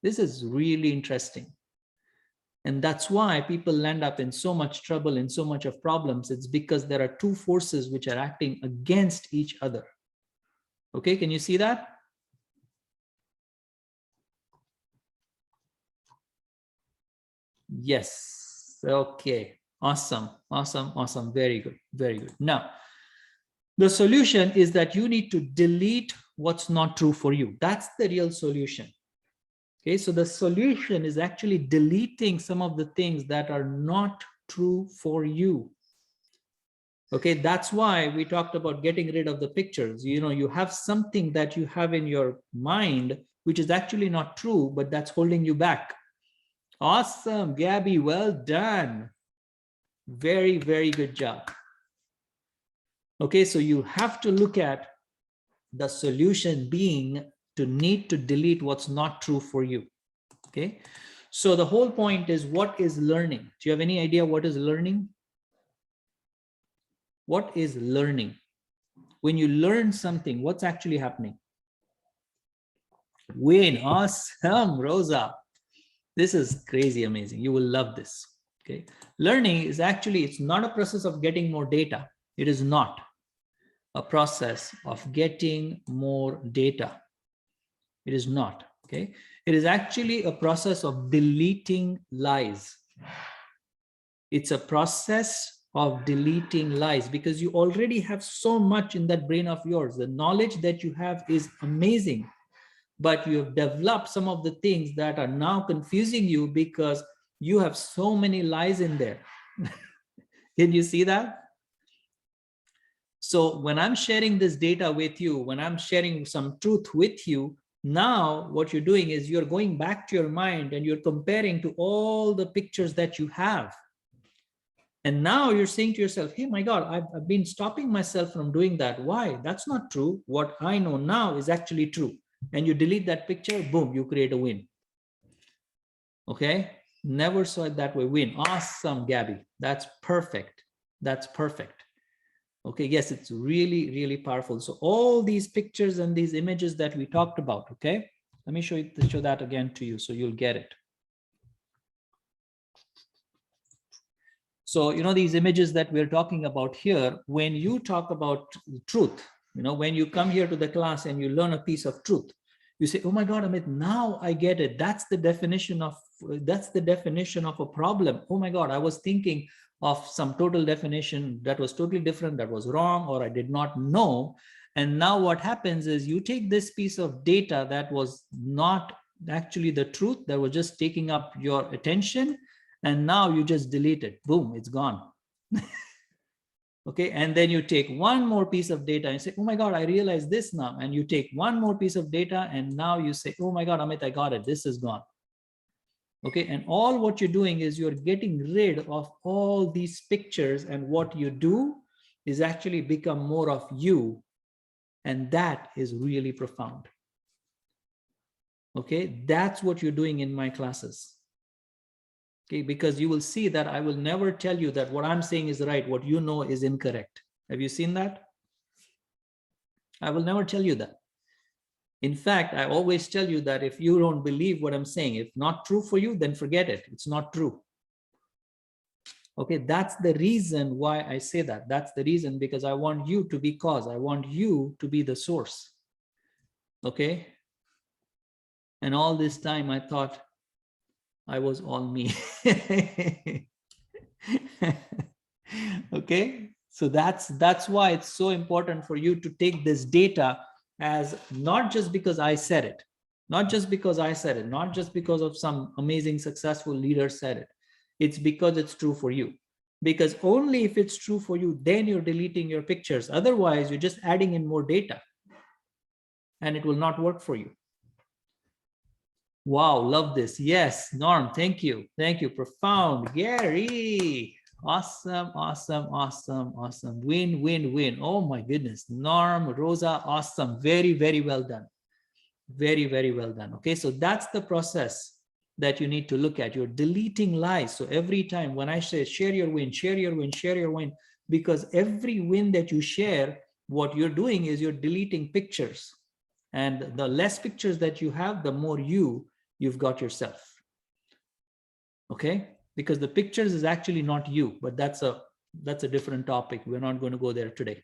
This is really interesting. And that's why people end up in so much trouble, in so much of problems. It's because there are two forces which are acting against each other. Okay, can you see that? Yes. Okay. Awesome. Very good. Very good. Now, the solution is that you need to delete what's not true for you. That's the real solution. Okay, so the solution is actually deleting some of the things that are not true for you. Okay, that's why we talked about getting rid of the pictures. You know, you have something that you have in your mind, which is actually not true, but that's holding you back. Awesome, Gabby, well done. Very, very good job. Okay, so you have to look at the solution being to need to delete what's not true for you. Okay, so the whole point is, what is learning? Do you have any idea what is learning? What is learning? When you learn something, what's actually happening? Win. Awesome, Rosa. This is crazy amazing. You will love this. Okay, learning is actually, it's not a process of getting more data. It is not a process of getting more data. It is not. Okay, it is actually a process of deleting lies. It's a process of deleting lies, because you already have so much in that brain of yours. The knowledge that you have is amazing, but you have developed some of the things that are now confusing you because you have so many lies in there. Can you see that? So when I'm sharing this data with you, when I'm sharing some truth with you, now what you're doing is you're going back to your mind and you're comparing to all the pictures that you have. And now you're saying to yourself, hey, my God, I've been stopping myself from doing that. Why? That's not true. What I know now is actually true. And you delete that picture, boom, you create a win. Okay? Never saw it that way. Win. Awesome, Gabby. That's perfect. That's perfect. Okay, yes, it's really, really powerful. So all these pictures and these images that we talked about, okay? Let me show that again to you so you'll get it. So, these images that we're talking about here, when you talk about truth, when you come here to the class and you learn a piece of truth, you say, oh my God, Amit, now I get it. That's the definition of a problem. Oh my God, I was thinking of some total definition that was totally different, that was wrong, or I did not know. And now what happens is you take this piece of data that was not actually the truth, that was just taking up your attention, and now you just delete it. Boom, it's gone. Okay, and then you take one more piece of data and say, oh my God, I realize this now. And you take one more piece of data and now you say, oh my God, Amit, I got it. This is gone. Okay, and all what you're doing is you're getting rid of all these pictures, and what you do is actually become more of you. And that is really profound. Okay, that's what you're doing in my classes. Okay, because you will see that I will never tell you that what I'm saying is right, what you know is incorrect. Have you seen that? I will never tell you that. In fact, I always tell you that if you don't believe what I'm saying, if not true for you, then forget it. It's not true. Okay, that's the reason why I say that. That's the reason, because I want you to be cause. I want you to be the source. Okay. And all this time I thought I was all me. Okay. So that's why it's so important for you to take this data as not just because I said it, not just because I said it, not just because of some amazing successful leader said it. It's because it's true for you. Because only if it's true for you, then you're deleting your pictures. Otherwise, you're just adding in more data and it will not work for you. Wow, love this. Yes, Norm, thank you. Thank you. Profound. Gary. Awesome, awesome, awesome, awesome. Win, win, win. Oh my goodness. Norm, Rosa, awesome. Very, very well done. Very, very well done. Okay, so that's the process that you need to look at. You're deleting lies. So every time when I say share your win, share your win, share your win, because every win that you share, what you're doing is you're deleting pictures. And the less pictures that you have, the more you've got yourself. Okay, because the pictures is actually not you, but that's a different topic. We're not going to go there today.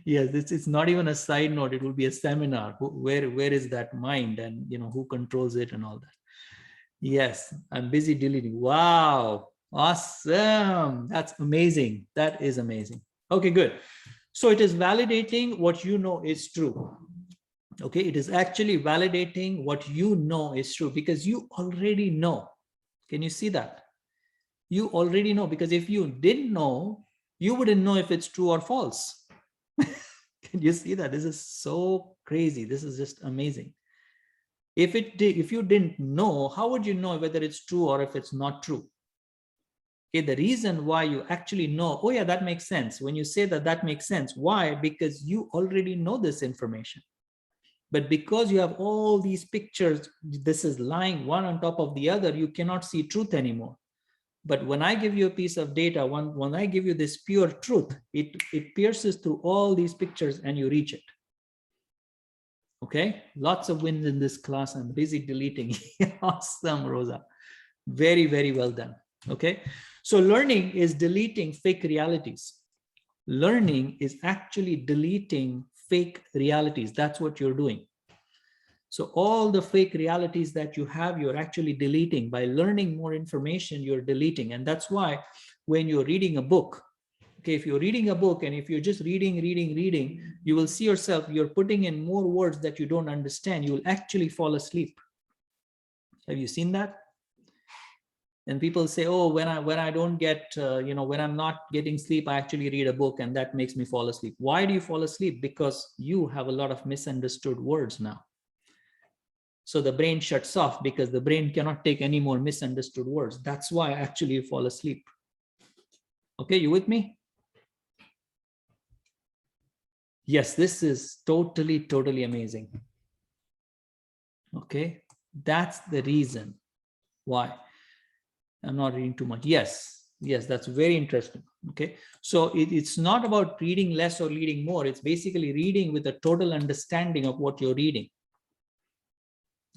Yes, it's not even a side note. It will be a seminar. Where is that mind, and who controls it and all that. Yes, I'm busy deleting. Wow, awesome. That's amazing. That is amazing. Okay, good. So it is validating what you know is true. Okay, it is actually validating what you know is true, because you already know. Can you see that? You already know, because if you didn't know, you wouldn't know if it's true or false. Can you see that? This is so crazy. This is just amazing. If you didn't know, how would you know whether it's true or if it's not true? Okay, the reason why you actually know, oh yeah, that makes sense. When you say that makes sense. Why? Because you already know this information. But because you have all these pictures, this is lying one on top of the other, you cannot see truth anymore. But when I give you a piece of data, when I give you this pure truth, it pierces through all these pictures and you reach it. Okay, lots of wins in this class. I'm busy deleting. Awesome, Rosa. Very, very well done. Okay, so learning is deleting fake realities. Learning is actually deleting fake realities. That's what you're doing. So all the fake realities that you have, you're actually deleting. By learning more information, you're deleting. And that's why when you're reading a book, okay, if you're reading a book and if you're just reading, you will see yourself, you're putting in more words that you don't understand. You will actually fall asleep. Have you seen that? And people say, oh, when I don't get, when I'm not getting sleep, I actually read a book and that makes me fall asleep. Why do you fall asleep? Because you have a lot of misunderstood words now. So the brain shuts off because the brain cannot take any more misunderstood words. That's why actually you fall asleep. Okay, you with me? Yes, this is totally, totally amazing. Okay, that's the reason why. I'm not reading too much. Yes, yes, that's very interesting. Okay, so it's not about reading less or reading more. It's basically reading with a total understanding of what you're reading.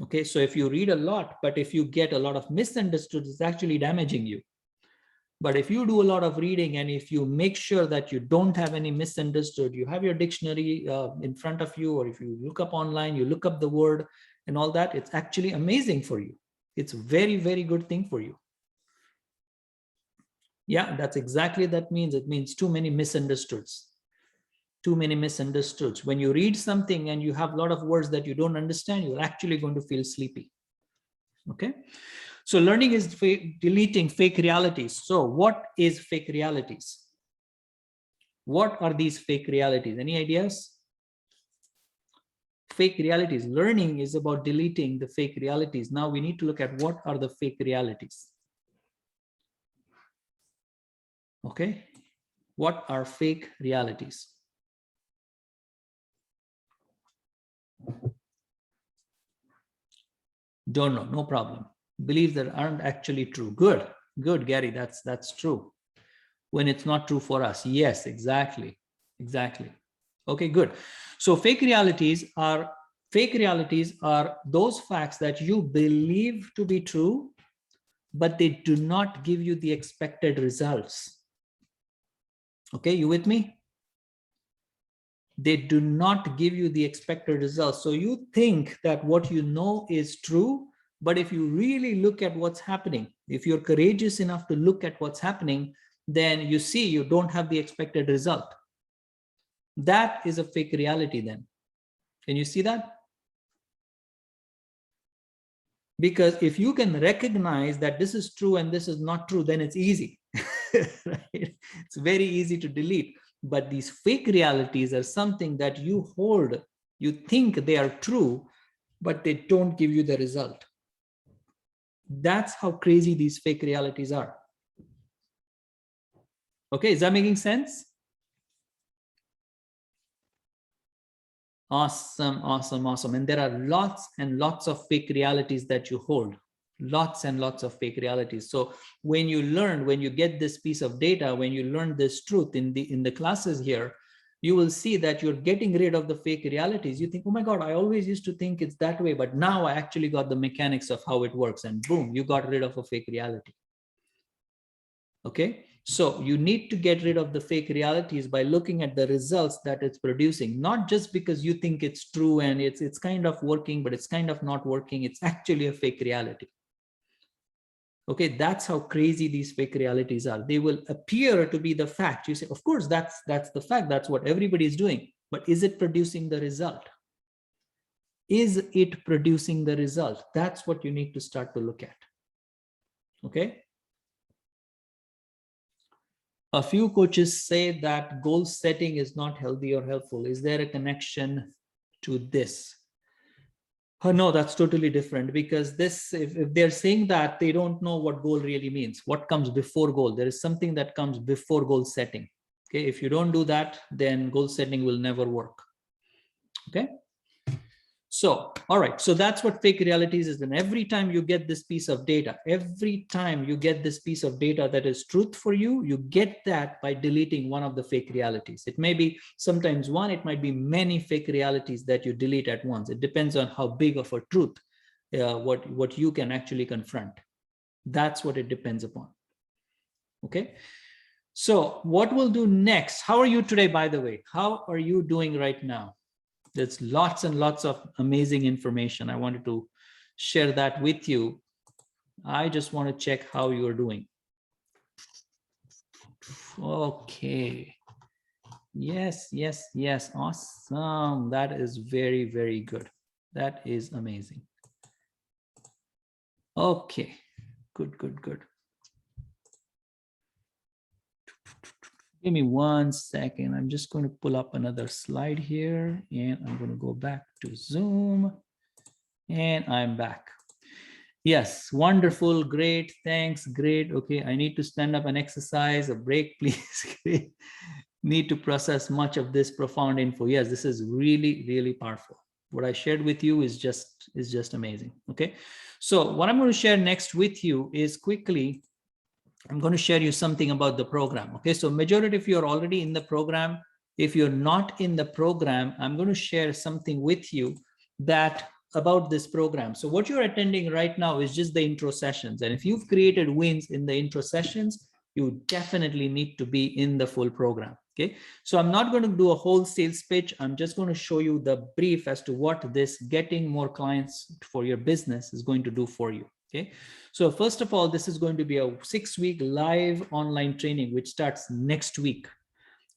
Okay, so if you read a lot, but if you get a lot of misunderstood, it's actually damaging you. But if you do a lot of reading and if you make sure that you don't have any misunderstood, you have your dictionary in front of you, or if you look up online, you look up the word and all that, it's actually amazing for you. It's a very, very good thing for you. Yeah, that's exactly that means. It means too many misunderstoods. Too many misunderstoods. When you read something and you have a lot of words that you don't understand, you're actually going to feel sleepy. Okay. So learning is deleting fake realities. So what is fake realities? What are these fake realities? Any ideas? Fake realities. Learning is about deleting the fake realities. Now we need to look at what are the fake realities. Okay. What are fake realities? Don't know, no problem. Beliefs that aren't actually true. Good, good, Gary, that's true. When it's not true for us. Yes, exactly, exactly. Okay, good. So fake realities are those facts that you believe to be true, but they do not give you the expected results. Okay, you with me? They do not give you the expected results. So you think that what you know is true, but if you really look at what's happening, if you're courageous enough to look at what's happening, then you see you don't have the expected result. That is a fake reality then. Can you see that? Because if you can recognize that this is true and this is not true, then it's easy. Right? It's very easy to delete. But these fake realities are something that you hold, you think they are true, but they don't give you the result. That's how crazy these fake realities are. Okay, is that making sense? Awesome, awesome, awesome. And there are lots and lots of fake realities that you hold. Lots and lots of fake realities. So when you learn, when you get this piece of data, when you learn this truth in the classes here, you will see that you're getting rid of the fake realities. You think, oh my God, I always used to think it's that way, but now I actually got the mechanics of how it works, and boom, you got rid of a fake reality. Okay, so you need to get rid of the fake realities by looking at the results that it's producing, not just because you think it's true and it's kind of working, but it's kind of not working. It's actually a fake reality. Okay, that's how crazy these fake realities are. They will appear to be the fact. You say, of course, that's the fact. That's what everybody is doing. But is it producing the result? Is it producing the result? That's what you need to start to look at. Okay. A few coaches say that goal setting is not healthy or helpful. Is there a connection to this? Oh, no, that's totally different, because this, if they're saying that, they don't know what goal really means. What comes before goal? There is something that comes before goal setting. Okay, if you don't do that, then goal setting will never work. Okay. So, all right. So that's what fake realities is. And every time you get this piece of data, every time you get this piece of data that is truth for you, you get that by deleting one of the fake realities. It may be sometimes one, it might be many fake realities that you delete at once. It depends on how big of a truth, what you can actually confront. That's what it depends upon. Okay. So what we'll do next, how are you today, by the way? How are you doing right now? There's lots and lots of amazing information. I wanted to share that with you. I just want to check how you're doing. Okay. Yes, yes, yes. Awesome. That is very, very good. That is amazing. Okay. Good, good, good. Give me 1 second. I'm just going to pull up another slide here, and I'm going to go back to Zoom. And I'm back. Yes, wonderful, great, thanks, great. Okay, I need to stand up and exercise, a break, please. Great. Need to process much of this profound info. Yes, this is really, really powerful. What I shared with you is just amazing. Okay, so what I'm going to share next with you is quickly, I'm going to share you something about the program. Okay, so majority of you are already in the program. If you're not in the program, I'm going to share something with you that about this program. So what you're attending right now is just the intro sessions. And if you've created wins in the intro sessions, you definitely need to be in the full program. Okay, so I'm not going to do a whole sales pitch. I'm just going to show you the brief as to what this getting more clients for your business is going to do for you. Okay, so first of all, this is going to be a 6-week live online training, which starts next week.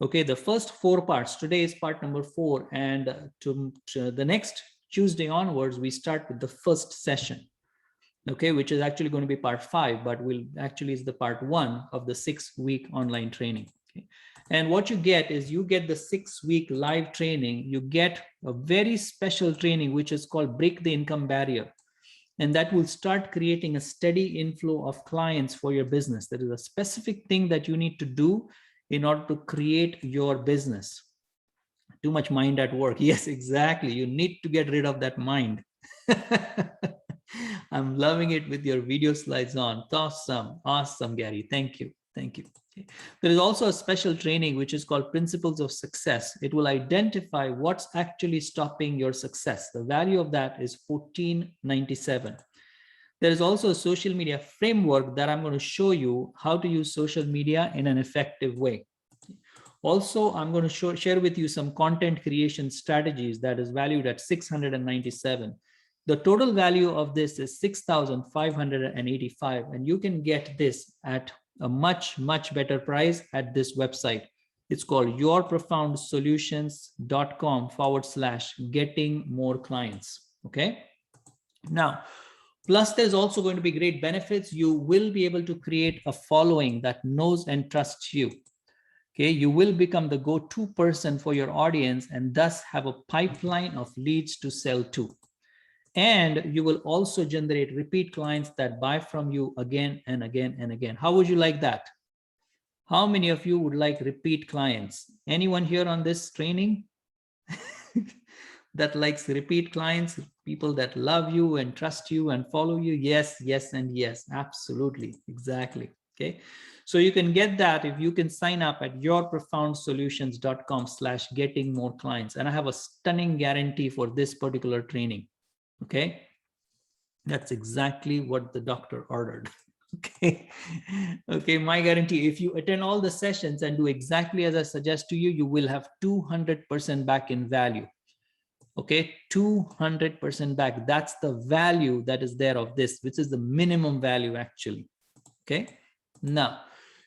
Okay, the first 4 parts, today is part number 4, and to the next Tuesday onwards, we start with the first session. Okay, which is actually going to be part 5, but will actually is the part 1 of the 6-week online training. Okay. And what you get is you get the 6-week live training. You get a very special training, which is called Break the Income Barrier. And that will start creating a steady inflow of clients for your business. There is a specific thing that you need to do in order to create your business. Too much mind at work. Yes, exactly. You need to get rid of that mind. I'm loving it with your video slides on. Awesome. Awesome, Gary. Thank you. Thank you. Okay. There is also a special training which is called Principles of Success. It will identify what's actually stopping your success. The value of that is $14.97. There is also a social media framework that I'm going to show you how to use social media in an effective way. Also, I'm going to share with you some content creation strategies that is valued at $697. The total value of this is $6,585, and you can get this at a much, much better price at this website. It's called yourprofoundsolutions.com/getting more clients. Okay. Now, plus there's also going to be great benefits. You will be able to create a following that knows and trusts you. Okay, you will become the go-to person for your audience and thus have a pipeline of leads to sell to. And you will also generate repeat clients that buy from you again and again and again. How would you like that? How many of you would like repeat clients? Anyone here on this training that likes repeat clients, people that love you and trust you and follow you? Yes, yes, and yes, absolutely, exactly. Okay, so you can get that if you can sign up at yourprofoundsolutions.com/getting more clients. And I have a stunning guarantee for this particular training. Okay, that's exactly what the doctor ordered. Okay, okay, my guarantee, if you attend all the sessions and do exactly as I suggest to you, you will have 200% back in value. Okay, 200% back. That's the value that is there of this, which is the minimum value actually. Okay, now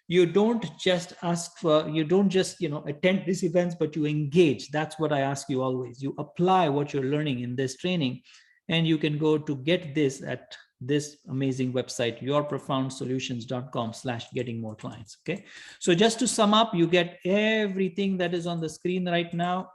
you don't just ask for, you don't just attend these events, but you engage. That's what I ask you always. You apply what you're learning in this training, and you can go to get this at this amazing website, yourprofoundsolutions.com/getting more clients. Okay, so just to sum up, you get everything that is on the screen right now.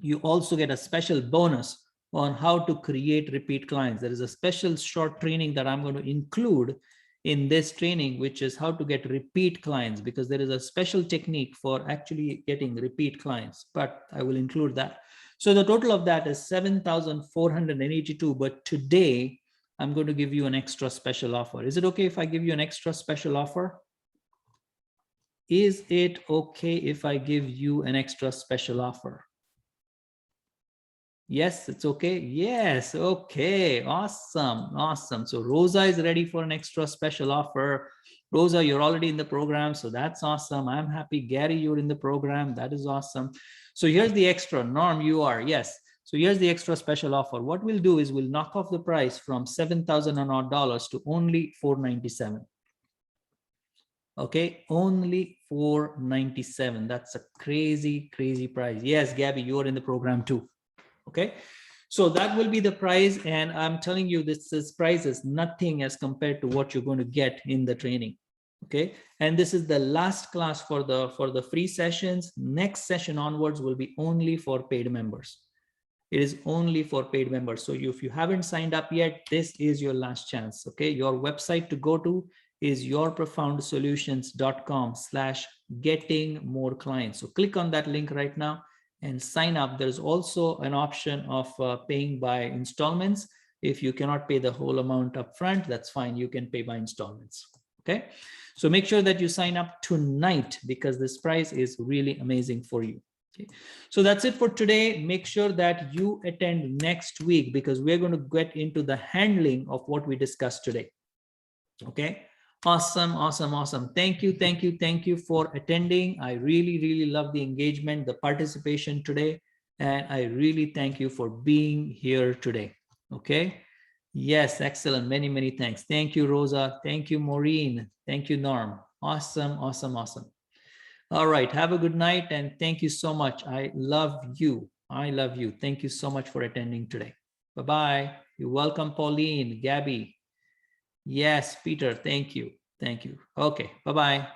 You also get a special bonus on how to create repeat clients. There is a special short training that I'm going to include in this training, which is how to get repeat clients, because there is a special technique for actually getting repeat clients, but I will include that. So the total of that is 7,482. But today I'm going to give you an extra special offer. Is it okay if I give you an extra special offer? Is it okay if I give you an extra special offer? Yes, it's okay. Yes. Okay. Awesome. Awesome. So Rosa is ready for an extra special offer. Rosa, you're already in the program, so that's awesome. I'm happy. Gary, you're in the program. That is awesome. So here's the extra. Norm, you are. Yes. So here's the extra special offer. What we'll do is we'll knock off the price from $7,000 and odd to only $497. Okay, only $497. That's a crazy, crazy price. Yes, Gabby, you're in the program too. Okay, so that will be the price, and I'm telling you, this price is nothing as compared to what you're going to get in the training. Okay, and this is the last class for the free sessions. Next session onwards will be only for paid members. It is only for paid members. So if you haven't signed up yet, this is your last chance. Okay, your website to go to is yourprofoundsolutions.com/getting more clients. So click on that link right now and sign up. There's also an option of paying by installments. If you cannot pay the whole amount up front, that's fine. You can pay by installments. Okay, so make sure that you sign up tonight because this price is really amazing for you. Okay. So that's it for today. Make sure that you attend next week because we're going to get into the handling of what we discussed today. Okay. Awesome, awesome, awesome. Thank you, thank you, thank you for attending. I really, really love the engagement, the participation today, and I really thank you for being here today. Okay. Yes, excellent. Many, many thanks. Thank you, Rosa. Thank you, Maureen. Thank you, Norm. Awesome, awesome, awesome. All right. Have a good night. And thank you so much. I love you. I love you. Thank you so much for attending today. Bye-bye. You're welcome, Pauline, Gabby. Yes, Peter. Thank you. Thank you. Okay. Bye-bye.